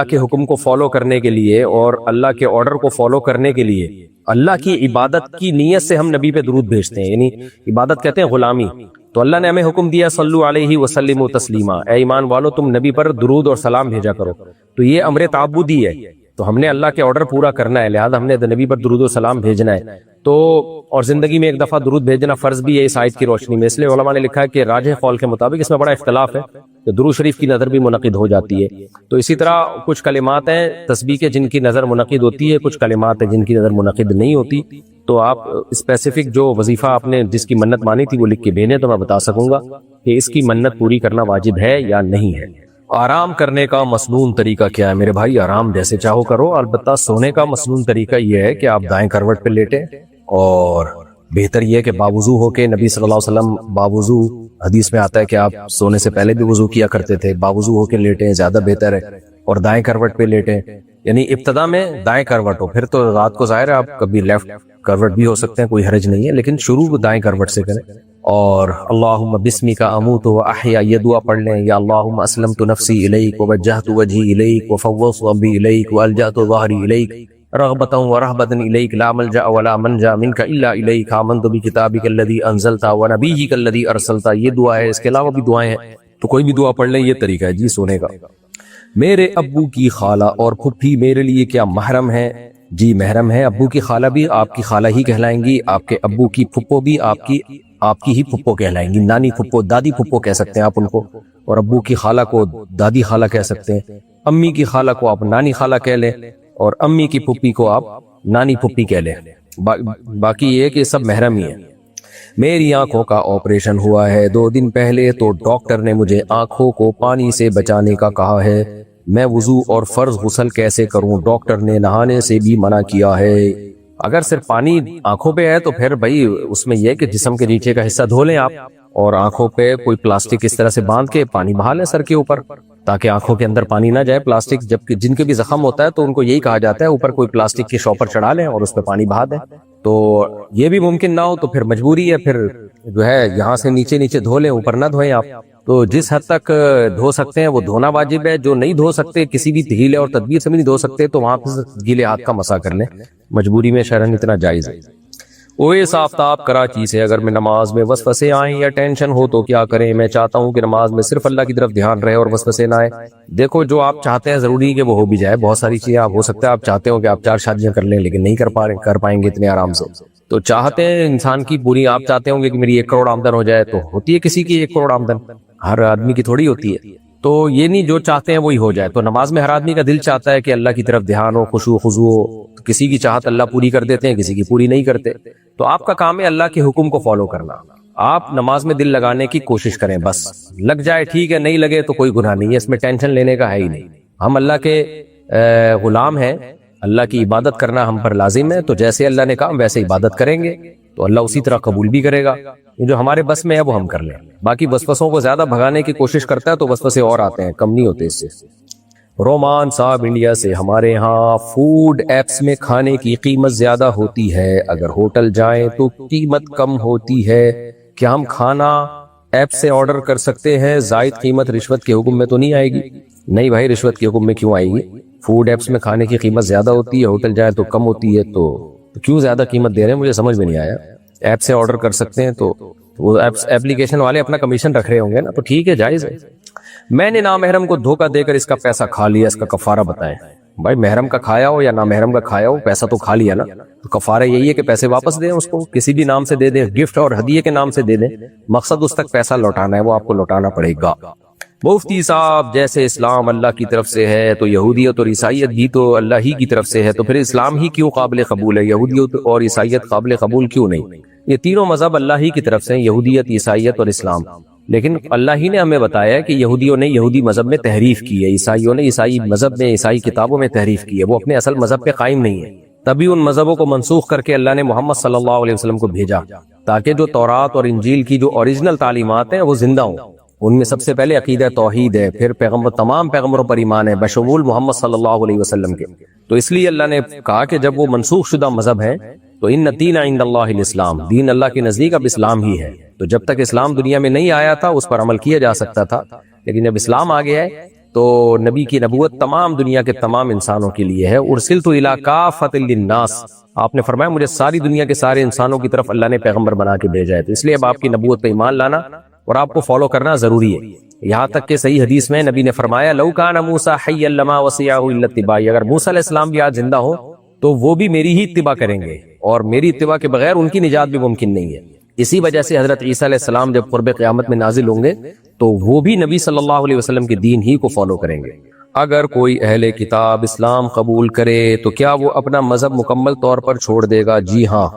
کے حکم کو فالو کرنے کے لیے اور اللہ کے آرڈر کو فالو کرنے کے لیے اللہ کی عبادت کی نیت سے ہم نبی پہ درود بھیجتے ہیں, یعنی عبادت کہتے ہیں غلامی. تو اللہ نے ہمیں حکم دیا صلو علیہ وسلم تسلیما, اے ایمان والو تم نبی پر درود اور سلام بھیجا کرو. تو یہ امر تعبدی ہے, تو ہم نے اللہ کے آرڈر پورا کرنا ہے, لہذا ہم نے نبی پر درود و سلام بھیجنا ہے. تو اور زندگی میں ایک دفعہ درود بھیجنا فرض بھی ہے اس آیت کی روشنی میں. اس لیے علماء نے لکھا ہے کہ راجح قول کے مطابق اس میں بڑا اختلاف ہے کہ درود شریف کی نظر بھی منعقد ہو جاتی ہے. تو اسی طرح کچھ کلمات ہیں تسبیح کے جن کی نظر منعقد ہوتی ہے, کچھ کلمات ہیں جن کی نظر منعقد نہیں ہوتی. تو آپ اسپیسیفک جو وظیفہ آپ نے جس کی منت مانی تھی وہ لکھ کے بھیجیں تو میں بتا سکوں گا کہ اس کی منت پوری کرنا واجب ہے یا نہیں ہے. آرام کرنے کا مسنون طریقہ کیا ہے؟ میرے بھائی آرام جیسے چاہو کرو, البتہ سونے کا مسنون طریقہ یہ ہے کہ آپ دائیں کروٹ پہ لیٹیں, اور بہتر یہ ہے کہ باوضو ہو کے, نبی صلی اللہ علیہ وسلم باوضو حدیث میں آتا ہے کہ آپ سونے سے پہلے بھی وضو کیا کرتے تھے, باوضو ہو کے لیٹیں زیادہ بہتر ہے, اور دائیں کروٹ پہ لیٹیں. یعنی ابتدا میں دائیں کروٹ ہو, پھر تو رات کو ظاہر ہے آپ کبھی لیفٹ کروٹ بھی ہو سکتے ہیں, کوئی حرج نہیں ہے, لیکن شروع دائیں کروٹ سے کریں. اور اللہم بسمک اموت و احیا یہ دعا پڑھ لیں, یا اللہم اسلمت نفسی الیک ووجہت وجہی الیک وفوضت امری الیک والجأت ظہری الیک رغبتا ورہبتا الیک لا ملجأ ولا منجا منک الا الیک آمنت بکتابک الذی انزلت ونبیک الذی ارسلت. یہ دعا ہے, اس کے علاوہ بھی دعائیں ہیں, تو کوئی بھی دعا پڑھ لیں. یہ طریقہ ہے جی سونے کا. میرے ابو کی خالہ اور پھپھی میرے لیے کیا محرم ہے؟ جی محرم ہے. ابو کی خالہ بھی آپ کی خالہ ہی کہلائیں گی, آپ کے ابو کی پھپھو بھی آپ کی ہی پھپھو کہلائیں گی. نانی پھپھو, دادی پھپھو کہہ سکتے ہیں آپ ان کو, اور ابو کی خالہ کو دادی خالہ کہہ سکتے ہیں. امی کی خالہ کو آپ نانی خالہ کہہ لیں, اور امی کی پھپھی کو آپ نانی پھپھی کہہ لیں. باقی یہ کہ سب محرم ہی ہیں. میری آنکھوں کا آپریشن ہوا ہے 2 دن پہلے, تو ڈاکٹر نے مجھے آنکھوں کو پانی سے بچانے کا کہا ہے. میں وضو اور فرض غسل کیسے کروں؟ ڈاکٹر نے نہانے سے بھی منع کیا ہے. اگر صرف پانی آنکھوں پہ ہے تو پھر بھائی اس میں یہ کہ جسم کے نیچے کا حصہ دھو لیں آپ, اور آنکھوں پہ کوئی پلاسٹک اس طرح سے باندھ کے پانی بہا لیں سر کے اوپر, تاکہ آنکھوں کے اندر پانی نہ جائے. پلاسٹک جب جن کے بھی زخم ہوتا ہے تو ان کو یہی کہا جاتا ہے اوپر کوئی پلاسٹک کی شاپر چڑھا لیں اور اس پہ پانی بہا دیں. تو یہ بھی ممکن نہ ہو تو پھر مجبوری ہے, پھر جو ہے یہاں سے نیچے دھو لیں, اوپر نہ دھوئیں آپ. تو جس حد تک دھو سکتے ہیں وہ دھونا واجب ہے. جو نہیں دھو سکتے, کسی بھی ہیلے اور تدبیر سے بھی نہیں دھو سکتے, تو وہاں پہ گیلے ہاتھ کا مسح کر لیں, مجبوری میں شرعاً اتنا جائز ہے. اویس آفتاب کراچی سے, اگر میں نماز میں وسوسے آئیں یا ٹینشن ہو تو کیا کریں؟ میں چاہتا ہوں کہ نماز میں صرف اللہ کی طرف دھیان رہے اور وسوسے نہ آئے. دیکھو جو آپ چاہتے ہیں ضروری کہ وہ ہو بھی جائے. بہت ساری چیزیں آپ ہو سکتا ہے آپ چاہتے ہو کہ آپ 4 شادیاں کر لیں, لیکن نہیں کر پائیں گے اتنے آرام سے. تو چاہتے ہیں انسان کی پوری, آپ چاہتے ہوں گے کہ میری 1 کروڑ آمدن ہو جائے, تو ہوتی ہے کسی کی 1 کروڑ آمدن, ہر آدمی کی تھوڑی ہوتی ہے. تو یہ نہیں جو چاہتے ہیں وہی ہو جائے. تو نماز میں ہر آدمی کا دل چاہتا ہے کہ اللہ کی طرف دھیان ہو, خشوع خضوع ہو. کسی کی چاہت اللہ پوری کر دیتے ہیں, کسی کی پوری نہیں کرتے. تو آپ کا کام ہے اللہ کے حکم کو فالو کرنا. آپ نماز میں دل لگانے کی کوشش کریں, بس لگ جائے ٹھیک ہے, نہیں لگے تو کوئی گناہ نہیں ہے, اس میں ٹینشن لینے کا ہے ہی نہیں. ہم اللہ کے غلام ہیں, اللہ کی عبادت کرنا ہم پر لازم ہے. تو جیسے اللہ نے کہا ویسے عبادت کریں گے تو اللہ اسی طرح قبول بھی کرے گا. جو ہمارے بس میں ہے وہ ہم کر لیں. باقی وسوسوں کو زیادہ بھگانے کی کوشش کرتا ہے تو وسوسے اور آتے ہیں, کم نہیں ہوتے اس سے. رومان صاحب انڈیا سے, ہمارے ہاں فوڈ ایپس میں کھانے کی قیمت زیادہ ہوتی ہے, اگر ہوٹل جائیں تو قیمت کم ہوتی ہے, کیا ہم کھانا ایپ سے آرڈر کر سکتے ہیں؟ زائد قیمت رشوت کے حکم میں تو نہیں آئے گی؟ نہیں بھائی, رشوت کے حکم میں کیوں آئے گی؟ فوڈ ایپس میں کھانے کی قیمت زیادہ ہوتی ہے, ہوٹل جائیں تو کم ہوتی ہے, تو کیوں زیادہ قیمت دے رہے ہیں؟ مجھے سمجھ میں نہیں آیا. ایپ سے آرڈر کر سکتے ہیں تو وہ ایپلیکیشن والے اپنا کمیشن رکھ رہے ہوں گے نا, تو ٹھیک ہے, جائز ہے. میں نے نامحرم کو دھوکہ دے کر اس کا پیسہ کھا لیا، اس کا کفارہ بتائیں۔ بھائی محرم کا کھایا ہو یا نامحرم کا کھایا ہو، پیسہ تو کھا لیا نا، تو کفارہ یہی ہے کہ پیسے واپس دیں، اس کو کسی بھی نام سے دے دیں، گفٹ اور ہدیے کے نام سے دے دیں، مقصد اس تک پیسہ لوٹانا ہے، وہ آپ کو لوٹانا پڑے گا۔ مفتی صاحب جیسے اسلام اللہ کی طرف سے ہے تو یہودیت اور عیسائیت بھی تو اللہ ہی کی طرف سے ہے، تو پھر اسلام ہی کیوں قابل قبول ہے، یہودیت اور عیسائیت قابل قبول کیوں نہیں؟ یہ تینوں مذہب اللہ ہی کی طرف سے ہیں، یہودیت، عیسائیت اور اسلام، لیکن اللہ ہی نے ہمیں بتایا کہ یہودیوں نے یہودی مذہب میں تحریف کی ہے، عیسائیوں نے عیسائی مذہب میں، عیسائی کتابوں میں تحریف کی ہے، وہ اپنے اصل مذہب پہ قائم نہیں ہے۔ تبھی ان مذہبوں کو منسوخ کر کے اللہ نے محمد صلی اللہ علیہ وسلم کو بھیجا، تاکہ جو تورات اور انجیل کی جو اوریجنل تعلیمات ہیں وہ زندہ ہوں۔ ان میں سب سے پہلے عقیدہ توحید ہے، پھر پیغمبر، تمام پیغمبروں پر ایمان ہے بشمول محمد صلی اللہ علیہ وسلم کے۔ تو اس لیے اللہ نے کہا کہ جب وہ منسوخ شدہ مذہب ہیں تو ان دین عند اللہ الاسلام، دین اللہ کے نزدیک اب اسلام ہی ہے۔ تو جب تک اسلام دنیا میں نہیں آیا تھا اس پر عمل کیا جا سکتا تھا، لیکن جب اسلام آ گیا ہے تو نبی کی نبوت تمام دنیا کے تمام انسانوں کے لیے ہے۔ ارسلت الی کافۃ للناس، آپ نے فرمایا مجھے ساری دنیا کے سارے انسانوں کی طرف اللہ نے پیغمبر بنا کے بھیجا ہے، تو اس لیے اب آپ کی نبوت پہ ایمان لانا اور آپ کو فالو کرنا ضروری ہے۔ یہاں تک کہ صحیح حدیث میں نبی نے فرمایا لو کان موسیٰ حیا لما وسعہ الا اتباعی، اگر موسیٰ علیہ السلام بھی آج زندہ ہو تو وہ بھی میری ہی اتباع کریں گے، اور میری اتباع کے بغیر ان کی نجات بھی ممکن نہیں ہے۔ اسی وجہ سے حضرت عیسیٰ علیہ السلام جب قرب قیامت میں نازل ہوں گے تو وہ بھی نبی صلی اللہ علیہ وسلم کے دین ہی کو فالو کریں گے۔ اگر کوئی اہل کتاب اسلام قبول کرے تو کیا وہ اپنا مذہب مکمل طور پر چھوڑ دے گا؟ جی ہاں،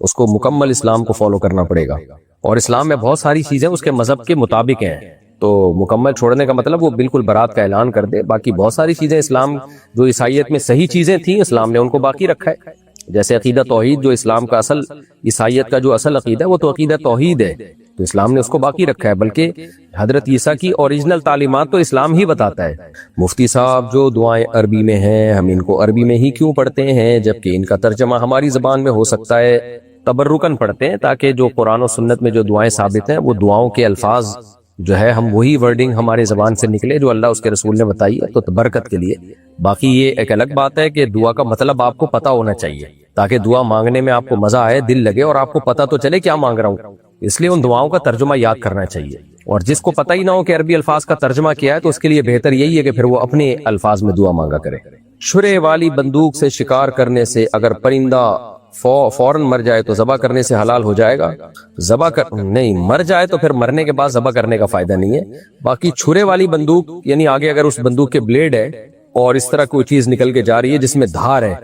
اس کو مکمل اسلام کو فالو کرنا پڑے گا، اور اسلام میں بہت ساری چیزیں اس کے مذہب کے مطابق ہیں، تو مکمل چھوڑنے کا مطلب وہ بالکل برات کا اعلان کر دے۔ باقی بہت ساری چیزیں اسلام جو عیسائیت میں صحیح چیزیں تھیں اسلام نے ان کو باقی رکھا ہے، جیسے عقیدہ توحید جو اسلام کا اصل، عیسائیت کا جو اصل عقیدہ ہے وہ تو عقیدہ توحید ہے، تو اسلام نے اس کو باقی رکھا ہے، بلکہ حضرت عیسیٰ کی اوریجنل تعلیمات تو اسلام ہی بتاتا ہے۔ مفتی صاحب جو دعائیں عربی میں ہیں ہم ان کو عربی میں ہی کیوں پڑھتے ہیں جبکہ ان کا ترجمہ ہماری زبان میں ہو سکتا ہے؟ تبرکن پڑھتے ہیں تاکہ جو قرآن و سنت میں جو دعائیں ثابت ہیں وہ دعاؤں کے الفاظ جو ہے ہم وہی ورڈنگ ہمارے زبان سے نکلے جو اللہ اس کے رسول نے بتائی ہے، تو برکت کے لیے۔ باقی یہ ایک الگ بات ہے کہ دعا کا مطلب آپ کو پتہ ہونا چاہیے تاکہ دعا مانگنے میں آپ کو مزہ آئے، دل لگے اور آپ کو پتہ تو چلے کیا مانگ رہا ہوں، اس لیے ان دعاؤں کا ترجمہ یاد کرنا چاہیے، اور جس کو پتہ ہی نہ ہو کہ عربی الفاظ کا ترجمہ کیا ہے تو اس کے لیے بہتر یہی ہے کہ پھر وہ اپنے الفاظ میں دعا مانگا کرے۔ چھرے والی بندوق سے شکار کرنے سے اگر پرندہ فوراً مر جائے تو ذبح کرنے سے حلال ہو جائے گا؟ نہیں، مر جائے تو پھر مرنے کے بعد ذبح کرنے کا فائدہ نہیں ہے۔ باقی چھرے والی بندوق یعنی آگے اگر اس بندوق کے بلیڈ ہے اور اس طرح کوئی چیز نکل کے جا رہی ہے جس میں دھار ہے،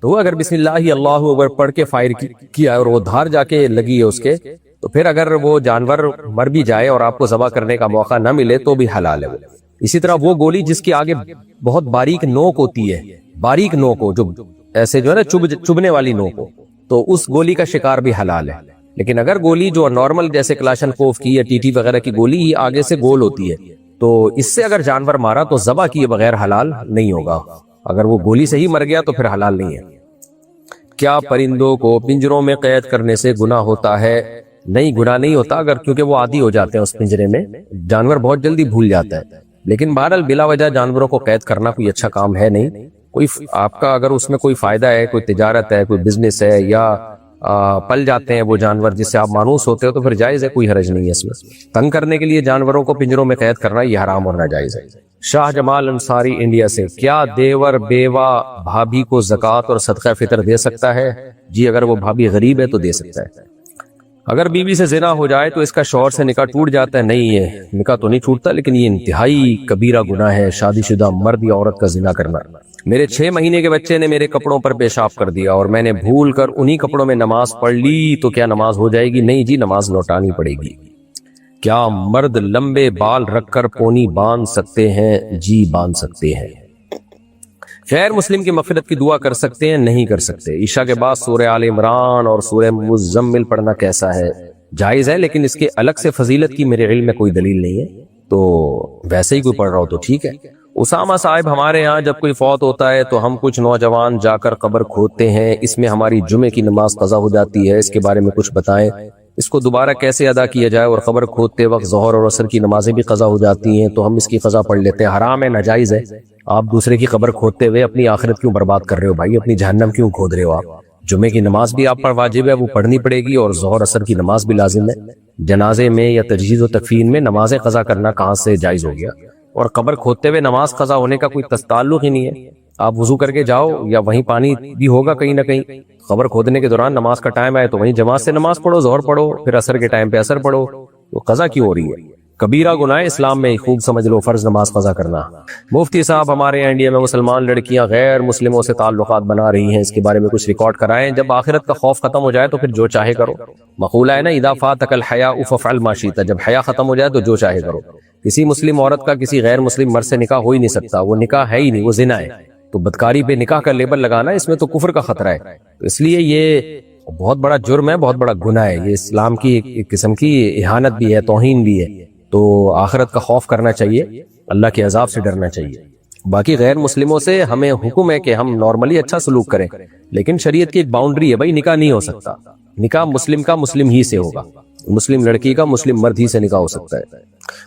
تو وہ اگر بسم اللہ اکبر پڑھ کے فائر کیا اور وہ دھار جا کے لگی ہے اس کے، تو پھر اگر وہ جانور مر بھی جائے اور آپ کو ذبح کرنے کا موقع نہ ملے تو بھی حلال ہے وہ۔ اسی طرح وہ گولی جس کی آگے بہت باریک نوک ہوتی ہے، باریک نوک ہو جو ایسے جو ہے نا چبنے والی نوک ہو، تو اس گولی کا شکار بھی حلال ہے۔ لیکن اگر گولی جو نارمل جیسے کلاشن کوف کی یا ٹی ٹی وغیرہ کی گولی ہی آگے سے گول ہوتی ہے تو اس سے اگر جانور مارا تو ذبح کیے بغیر حلال نہیں ہوگا، اگر وہ گولی سے ہی مر گیا تو پھر حلال نہیں ہے۔ کیا پرندوں کو پنجروں میں قید کرنے سے گناہ ہوتا ہے؟ نہیں، گناہ نہیں ہوتا، اگر کیونکہ وہ عادی ہو جاتے ہیں اس پنجرے میں، جانور بہت جلدی بھول جاتا ہے، لیکن بہرحال بلا وجہ جانوروں کو قید کرنا کوئی اچھا کام ہے نہیں۔ کوئی آپ کا اگر اس میں کوئی فائدہ ہے، کوئی تجارت ہے، کوئی بزنس ہے، یا پل جاتے ہیں وہ جانور جس سے آپ مانوس ہوتے ہو تو پھر جائز ہے، کوئی حرج نہیں ہے اس میں۔ تنگ کرنے کے لیے جانوروں کو پنجروں میں قید کرنا یہ حرام اور ناجائز ہے۔ شاہ جمال انصاری انڈیا سے، کیا دیور بیوہ بھابھی کو زکوٰۃ اور صدقہ فطر دے سکتا ہے؟ جی، اگر وہ بھابھی غریب ہے تو دے سکتا ہے۔ اگر بیوی سے زنا ہو جائے تو اس کا شوہر سے نکاح ٹوٹ جاتا ہے؟ نہیں، یہ نکاح تو نہیں ٹوٹتا، لیکن یہ انتہائی کبیرہ گناہ ہے شادی شدہ مرد یا عورت کا زنا کرنا۔ میرے 6 مہینے کے بچے نے میرے کپڑوں پر پیشاب کر دیا اور میں نے بھول کر انہی کپڑوں میں نماز پڑھ لی تو کیا نماز ہو جائے گی؟ نہیں جی، نماز لوٹانی پڑے گی۔ کیا مرد لمبے بال رکھ کر پونی باندھ سکتے ہیں؟ جی، باندھ سکتے ہیں۔ غیر مسلم کی مغفرت کی دعا کر سکتے ہیں؟ نہیں کر سکتے۔ عشاء کے بعد سورہ آل عمران اور سورہ مزمل پڑھنا کیسا ہے؟ جائز ہے، لیکن اس کے الگ سے فضیلت کی میرے علم میں کوئی دلیل نہیں ہے، تو ویسے ہی کوئی پڑھ رہا ہو تو ٹھیک ہے۔ اسامہ صاحب، ہمارے یہاں جب کوئی فوت ہوتا ہے تو ہم کچھ نوجوان جا کر قبر کھودتے ہیں، اس میں ہماری جمعے کی نماز قضا ہو جاتی ہے، اس کے بارے میں کچھ بتائیں، اس کو دوبارہ کیسے ادا کیا جائے؟ اور قبر کھودتے وقت ظہر اور عصر کی نمازیں بھی قضا ہو جاتی ہیں تو ہم اس کی قضا پڑھ لیتے ہیں، حرام ہے، ناجائز ہے۔ آپ دوسرے کی قبر کھودتے ہوئے اپنی آخرت کیوں برباد کر رہے ہو بھائی؟ اپنی جہنم کیوں کھود رہے ہو آپ؟ جمعے کی نماز بھی آپ پر واجب ہے، وہ پڑھنی پڑے گی، اور ظہر عصر کی نماز بھی لازم ہے۔ جنازے میں یا تجہیز و تکفین میں نمازیں قضا کرنا کہاں سے جائز ہو گیا؟ اور قبر کھودتے ہوئے نماز قضا ہونے کا کوئی تعلق ہی نہیں ہے. آپ وضو کر کے جاؤ یا وہیں پانی بھی ہوگا کہیں نہ کہیں. قبر کھودنے کے دوران نماز کا ٹائم آئے تو وہیں جماعت سے نماز پڑھو, ظہر پڑھو, پھر عصر کے ٹائم پہ عصر پڑھو. تو قضا کیوں ہو رہی ہے؟ کبیرہ گناہ اسلام میں, خوب سمجھ لو, فرض نماز قضا کرنا. مفتی صاحب ہمارے یہاں انڈیا میں مسلمان لڑکیاں غیر مسلموں سے تعلقات بنا رہی ہیں, اس کے بارے میں کچھ ریکارڈ کرائیں. جب آخرت کا خوف ختم ہو جائے تو پھر جو چاہے کرو. مقولہ ہے نا, اذا فاتک الحیاء فافعل ما شئت, جب حیا ختم ہو جائے تو جو چاہے کرو. کسی مسلم عورت کا کسی غیر مسلم مرد سے نکاح ہو ہی نہیں سکتا, وہ نکاح ہے ہی نہیں, وہ زنا ہے. تو بدکاری پہ نکاح کا لیبل لگانا, اس میں تو کفر کا خطرہ ہے. تو اس لیے یہ بہت بڑا جرم ہے, بہت بڑا گناہ ہے. یہ اسلام کی ایک قسم کی اہانت بھی ہے, توہین بھی ہے. تو آخرت کا خوف کرنا چاہیے, اللہ کے عذاب سے ڈرنا چاہیے. باقی غیر مسلموں سے ہمیں حکم ہے کہ ہم نارملی اچھا سلوک کریں, لیکن شریعت کی ایک باؤنڈری ہے بھائی, نکاح نہیں ہو سکتا. نکاح مسلم کا مسلم ہی سے ہوگا, مسلم لڑکی کا مسلم مرد ہی سے نکاح ہو سکتا ہے.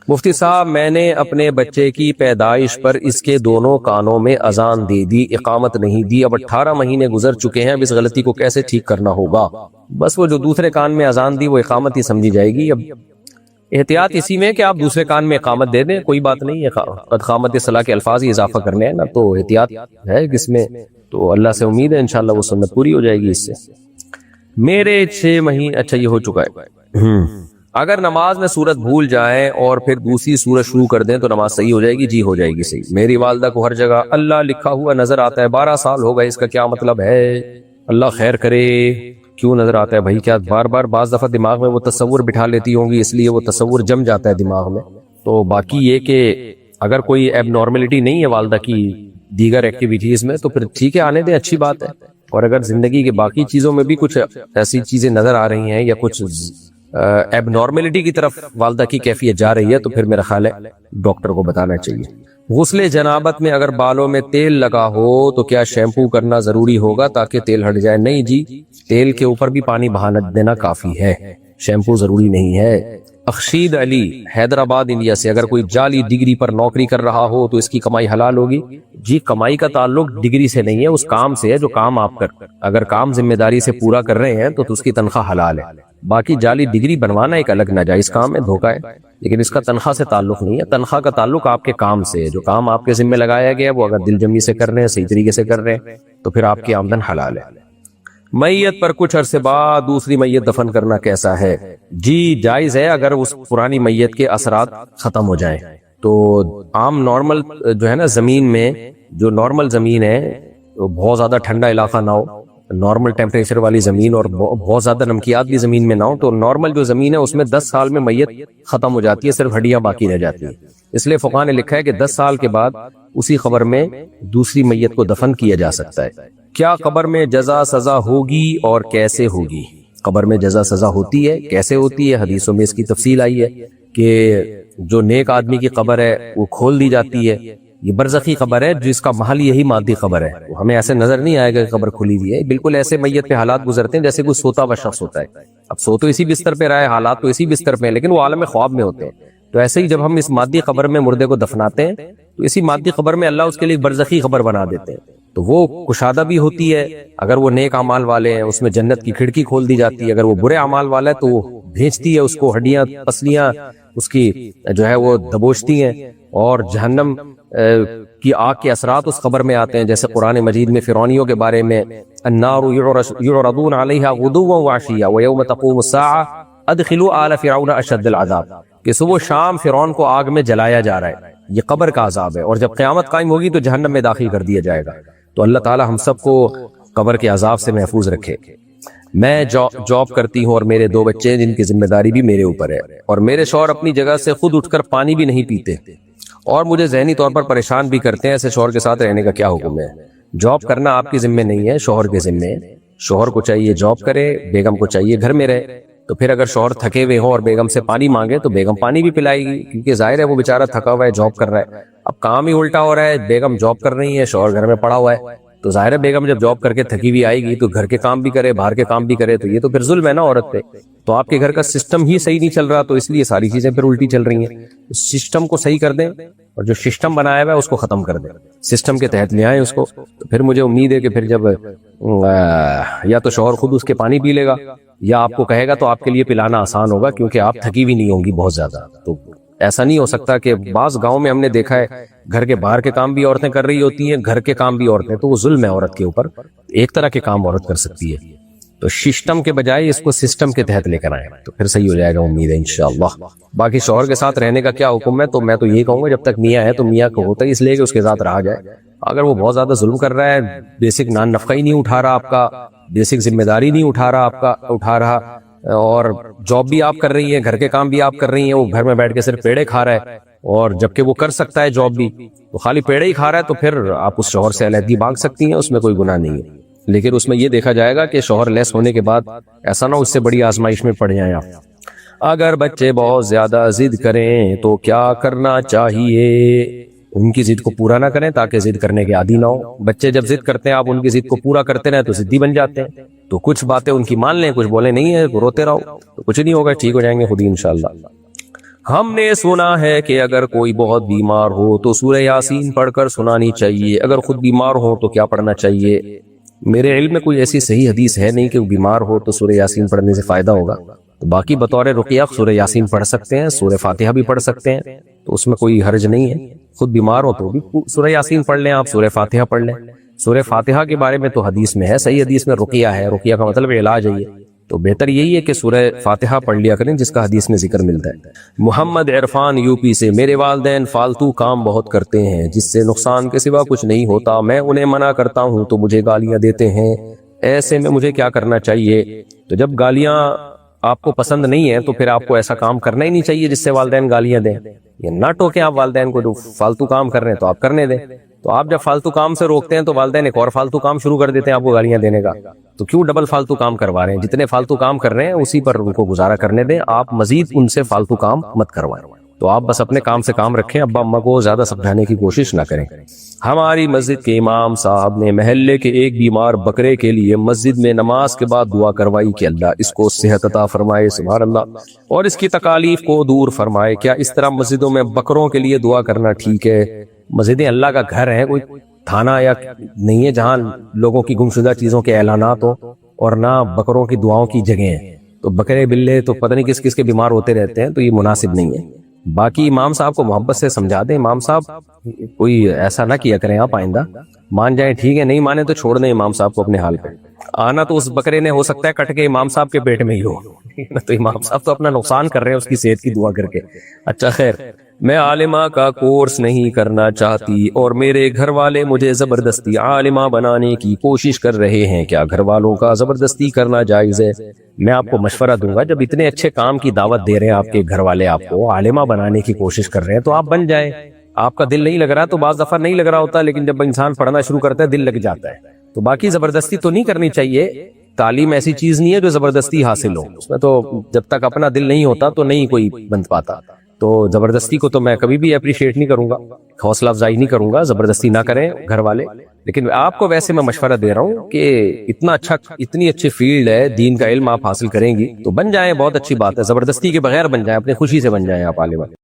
مفتی صاحب, میں نے اپنے بچے کی پیدائش پر اس کے دونوں کانوں میں اذان دے دی, اقامت نہیں دی. اب 18 مہینے گزر چکے ہیں, اب اس غلطی کو کیسے ٹھیک کرنا ہوگا؟ بس وہ جو دوسرے کان میں اذان دی وہ اقامت ہی سمجھی جائے گی. اب احتیاط اسی میں کہ آپ دوسرے کان میں اقامت دے دیں, کوئی بات نہیں ہے. قد قامت صلاح کے الفاظ ہی اضافہ کرنے ہیں نا, تو احتیاط ہے کس میں. تو اللہ سے امید ہے انشاءاللہ وہ سنت پوری ہو جائے گی اس سے. میرے 6 مہینے, اچھا یہ ہو چکا ہے. اگر نماز میں سورت بھول جائیں اور پھر دوسری سورت شروع کر دیں تو نماز صحیح ہو جائے گی؟ جی ہو جائے گی صحیح. میری والدہ کو ہر جگہ اللہ لکھا ہوا نظر آتا ہے, 12 سال ہو گئے, اس کا کیا مطلب ہے؟ اللہ خیر کرے. کیوں نظر آتا ہے بھائی؟ کیا بار بار بعض دفعہ دماغ میں وہ تصور بٹھا لیتی ہوں گی, اس لیے وہ تصور جم جاتا ہے دماغ میں. تو باقی یہ کہ اگر کوئی ایب نارملٹی نہیں ہے والدہ کی دیگر ایکٹیویٹیز میں تو پھر ٹھیک ہے, آنے دیں, اچھی بات ہے. اور اگر زندگی کے باقی چیزوں میں بھی کچھ ایسی چیزیں نظر آ رہی ہیں یا کچھ ایب نارملٹی کی طرف والدہ کی کیفیت جا رہی ہے تو پھر میرا خیال ہے ڈاکٹر کو بتانا چاہیے. غسل جنابت میں اگر بالوں میں تیل لگا ہو تو کیا شیمپو کرنا ضروری ہوگا تاکہ تیل ہٹ جائے؟ نہیں جی, تیل کے اوپر بھی پانی بہانا دینا کافی ہے, شیمپو ضروری نہیں ہے. اخشید علی, حیدرآباد انڈیا سے, اگر کوئی جعلی ڈگری پر نوکری کر رہا ہو تو اس کی کمائی حلال ہوگی؟ جی کمائی کا تعلق ڈگری سے نہیں ہے, اس کام سے ہے جو کام آپ اگر کام ذمہ داری سے پورا کر رہے ہیں تو اس کی تنخواہ حلال ہے. باقی جعلی ڈگری بنوانا ایک الگ ناجائز کام ہے, دھوکہ ہے, لیکن اس کا تنخواہ سے تعلق نہیں ہے. تنخواہ کا تعلق آپ کے کام سے ہے, جو کام آپ کے ذمہ لگایا گیا وہ اگر دل جمی سے کر رہے ہیں, صحیح طریقے سے کر رہے ہیں تو پھر آپ کی آمدن حلال ہے. میت پر کچھ عرصے بعد دوسری میت دفن کرنا کیسا ہے؟ جی جائز ہے, اگر اس پرانی میت کے اثرات ختم ہو جائیں تو. عام نارمل جو ہے نا زمین میں, جو نارمل زمین ہے, بہت زیادہ ٹھنڈا علاقہ نہ ہو, نارمل ٹیمپریچر والی زمین اور بہت زیادہ نمکیات بھی زمین میں نہ ہو, تو نارمل جو زمین ہے اس میں 10 سال میں میت ختم ہو جاتی ہے, صرف ہڈیاں باقی رہ جاتی ہیں. اس لیے فقہاء نے لکھا ہے کہ 10 سال کے بعد اسی قبر میں دوسری میت کو دفن کیا جا سکتا ہے. کیا قبر میں جزا سزا ہوگی اور کیسے ہوگی؟ قبر میں جزا سزا ہوتی ہے, کیسے ہوتی ہے؟ حدیثوں میں اس کی تفصیل آئی ہے کہ جو نیک آدمی کی قبر ہے وہ کھول دی جاتی ہے. یہ برزخی قبر ہے جس کا محل یہی مادی قبر ہے. ہمیں ایسے نظر نہیں آئے گا کہ قبر کھلی ہوئی ہے, بالکل ایسے میت پہ حالات گزرتے ہیں جیسے کوئی سوتا ہوا شخص ہوتا ہے. اب سو تو اسی بستر پہ رہا ہے, حالات تو اسی بستر پہ ہیں, لیکن وہ عالم خواب میں ہوتے ہیں. تو ایسے ہی جب ہم اس مادی قبر میں مردے کو دفناتے ہیں تو اسی مادی قبر میں اللہ اس کے لیے برزخی قبر بنا دیتے ہیں, تو وہ کشادہ بھی ہوتی ہے. اگر وہ نیک اعمال والے ہیں اس میں جنت کی کھڑکی کھول دی جاتی ہے, اگر وہ برے اعمال والا ہے تو وہ بھیجتی ہے اس کو, ہڈیاں پسلیاں اس کی جو ہے وہ دبوچتی ہیں, اور جہنم کی آگ کے اثرات اس قبر میں آتے ہیں. جیسے قرآن مجید میں فرعونیوں کے بارے میں النار یعرضون علیہا غدوا وعشیا ویوم تقوم الساعہ ادخلوا آل فرعون اشد العذاب, کہ صبح شام فرعون کو آگ میں جلایا جا رہا ہے. یہ قبر کا عذاب ہے, اور جب قیامت قائم ہوگی تو جہنم میں داخل کر دیا جائے گا. تو اللہ تعالی ہم سب کو قبر کے عذاب سے محفوظ رکھے. میں جاب کرتی ہوں اور میرے 2 بچے ہیں جن کی ذمہ داری بھی میرے اوپر ہے, اور میرے شوہر اپنی جگہ سے خود اٹھ کر پانی بھی نہیں پیتے اور مجھے ذہنی طور پر پریشان بھی کرتے ہیں. ایسے شوہر کے ساتھ رہنے کا کیا حکم ہے؟ جاب کرنا آپ کی ذمہ نہیں ہے, شوہر کے ذمہ ہے. شوہر کو چاہیے جاب کرے, بیگم کو چاہیے گھر میں رہے. تو پھر اگر شوہر تھکے ہوئے ہوں اور بیگم سے پانی مانگے تو بیگم پانی بھی پلائے گی, کیونکہ ظاہر ہے وہ بیچارہ تھکا ہوا ہے, جاب کر رہا ہے. اب کام ہی الٹا ہو رہا ہے, بیگم جاب کر رہی ہے, شوہر گھر میں پڑا ہوا ہے. تو ظاہر ہے بیگم جب جاب کر کے تھکی ہوئی آئے گی تو گھر کے کام بھی کرے, باہر کے کام بھی کرے, تو یہ تو پھر ظلم ہے نا عورت پہ. تو آپ کے گھر کا سسٹم ہی صحیح نہیں چل رہا, تو اس لیے ساری چیزیں پھر الٹی چل رہی ہیں. سسٹم کو صحیح کر دیں, اور جو سسٹم بنایا ہوا ہے اس کو ختم کر دیں, سسٹم کے تحت لے آئیں اس کو. تو پھر مجھے امید ہے کہ پھر جب یا تو شوہر خود اس کے پانی پی لے گا یا آپ کو کہے گا تو آپ کے لیے پلانا آسان ہوگا, کیونکہ آپ تھکی بھی نہیں ہوں گی بہت زیادہ. تو ایسا نہیں ہو سکتا کہ بعض گاؤں میں ہم نے دیکھا ہے گھر کے باہر کے کام بھی عورتیں کر رہی ہوتی ہیں، گھر کے کام بھی عورتیں، تو وہ ظلم ہے عورت کے اوپر. ایک طرح کے کام عورت کر سکتی ہے، تو سسٹم کے بجائے اس کو سسٹم کے تحت لے کر آئیں تو پھر صحیح ہو جائے گا، امید ہے انشاءاللہ. باقی شوہر کے ساتھ رہنے کا کیا حکم ہے، تو میں تو یہی کہوں گا جب تک میاں ہے تو میاں کو ہوتا ہی اس لیے کہ اس کے ساتھ رہا جائے. اگر وہ بہت زیادہ ظلم کر رہا ہے، بیسک نان نفقہ ہی نہیں اٹھا رہا آپ کا، بیسک ذمہ داری نہیں اٹھا رہا اور جاب بھی آپ کر رہی ہیں، گھر کے کام بھی آپ کر رہی ہیں، وہ گھر میں بیٹھ کے صرف پیڑے کھا رہا ہے اور جبکہ وہ کر سکتا ہے جاب بھی، تو خالی پیڑے ہی کھا رہا ہے، تو پھر آپ اس شوہر سے علیحدگی مانگ سکتی ہیں، اس میں کوئی گناہ نہیں ہے. لیکن اس میں یہ دیکھا جائے گا کہ شوہر لیس ہونے کے بعد ایسا نہ اس سے بڑی آزمائش میں پڑ جائیں آپ. اگر بچے بہت زیادہ ضد کریں تو کیا کرنا چاہیے؟ ان کی ضد کو پورا نہ کریں تاکہ ضد کرنے کے عادی نہ ہو. بچے جب ضد کرتے ہیں آپ ان کی ضد کو پورا کرتے رہیں تو ضدی بن جاتے ہیں. تو کچھ باتیں ان کی مان لیں، کچھ بولے نہیں ہے، روتے رہو تو کچھ نہیں ہوگا، ٹھیک ہو جائیں گے خود ہی انشاءاللہ. ہم نے سنا ہے کہ اگر کوئی بہت بیمار ہو تو سورہ یاسین پڑھ کر سنانی چاہیے، اگر خود بیمار ہو تو کیا پڑھنا چاہیے؟ میرے علم میں کوئی ایسی صحیح حدیث ہے نہیں کہ وہ بیمار ہو تو سورہ یاسین پڑھنے سے فائدہ ہوگا. تو باقی بطور رقیہ سورہ یاسین پڑھ سکتے ہیں، سورہ فاتحہ بھی پڑھ سکتے ہیں، تو اس میں کوئی حرج نہیں ہے. خود بیمار ہو تو بھی سورہ یاسین پڑھ لیں، آپ سورہ فاتحہ پڑھ لیں. سورہ فاتحہ کے بارے میں تو حدیث میں ہے، صحیح حدیث میں رقیہ ہے، رقیہ کا مطلب علاج ہے، تو بہتر یہی ہے کہ سورہ فاتحہ پڑھ لیا کریں جس کا حدیث میں ذکر ملتا ہے. محمد عرفان یو پی سے، میرے والدین فالتو کام بہت کرتے ہیں جس سے نقصان کے سوا کچھ نہیں ہوتا، میں انہیں منع کرتا ہوں تو مجھے گالیاں دیتے ہیں، ایسے میں مجھے کیا کرنا چاہیے؟ تو جب گالیاں آپ کو پسند نہیں ہے تو پھر آپ کو ایسا کام کرنا ہی نہیں چاہیے جس سے والدین گالیاں دیں. یہ نہ ٹوکیں آپ والدین کو، جو فالتو کام کر رہے ہیں تو آپ کرنے دیں. تو آپ جب فالتو کام سے روکتے ہیں تو والدین ایک اور فالتو کام شروع کر دیتے ہیں آپ کو گالیاں دینے کا. تو کیوں ڈبل فالتو کام کروا رہے ہیں؟ جتنے فالتو کام کر رہے ہیں اسی پر ان کو گزارا کرنے دیں، آپ مزید ان سے فالتو کام مت کروائیں. تو آپ بس اپنے کام سے کام رکھیں، ابا اماں کو زیادہ سمجھانے کی کوشش نہ کریں. ہماری مسجد کے امام صاحب نے محلے کے ایک بیمار بکرے کے لیے مسجد میں نماز کے بعد دعا کروائی کہ اللہ اس کو صحت عطا فرمائے، سبحان اللہ، اور اس کی تکالیف کو دور فرمائے. کیا اس طرح مسجدوں میں بکروں کے لیے دعا کرنا ٹھیک ہے؟ مسجدیں اللہ کا گھر ہے، کوئی تھانہ یا نہیں ہے جہاں لوگوں کی گمشدہ چیزوں کے اعلانات ہوں، اور نہ بکروں کی دعاؤں کی جگہ ہیں. تو بکرے بلے تو پتہ نہیں کس کس کے بیمار ہوتے رہتے ہیں، تو یہ مناسب نہیں ہے. باقی امام صاحب کو محبت سے سمجھا دیں، امام صاحب کوئی ایسا نہ کیا کریں آپ آئندہ. مان جائیں ٹھیک ہے، نہیں مانے تو چھوڑ دیں امام صاحب کو اپنے حال پہ. آنا تو اس بکرے نے ہو سکتا ہے کٹ کے امام صاحب کے پیٹ میں ہی ہو، تو امام صاحب تو اپنا نقصان کر رہے ہیں اس کی صحت کی دعا کر کے. اچھا خیر، میں عالمہ کا کورس نہیں کرنا چاہتی اور میرے گھر والے مجھے زبردستی عالمہ بنانے کی کوشش کر رہے ہیں، کیا گھر والوں کا زبردستی کرنا جائز ہے؟ میں آپ کو مشورہ دوں گا، جب اتنے اچھے کام کی دعوت دے رہے ہیں آپ کے گھر والے، آپ کو عالمہ بنانے کی کوشش کر رہے ہیں، تو آپ بن جائیں. آپ کا دل نہیں لگ رہا تو بعض دفعہ نہیں لگ رہا ہوتا، لیکن جب انسان پڑھنا شروع کرتا ہے دل لگ جاتا ہے. تو باقی زبردستی تو نہیں کرنی چاہیے. تعلیم ایسی چیز نہیں ہے جو زبردستی حاصل ہو، اس میں تو جب تک اپنا دل نہیں ہوتا تو نہیں کوئی بن پاتا. تو زبردستی کو تو میں کبھی بھی اپریشیٹ نہیں کروں گا، حوصلہ افزائی نہیں کروں گا، زبردستی نہ کریں گھر والے. لیکن آپ کو ویسے میں مشورہ دے رہا ہوں کہ اتنی اچھی فیلڈ ہے، دین کا علم آپ حاصل کریں گی تو بن جائیں، بہت اچھی بات ہے. زبردستی کے بغیر بن جائیں، اپنی خوشی سے بن جائیں آپ عالم.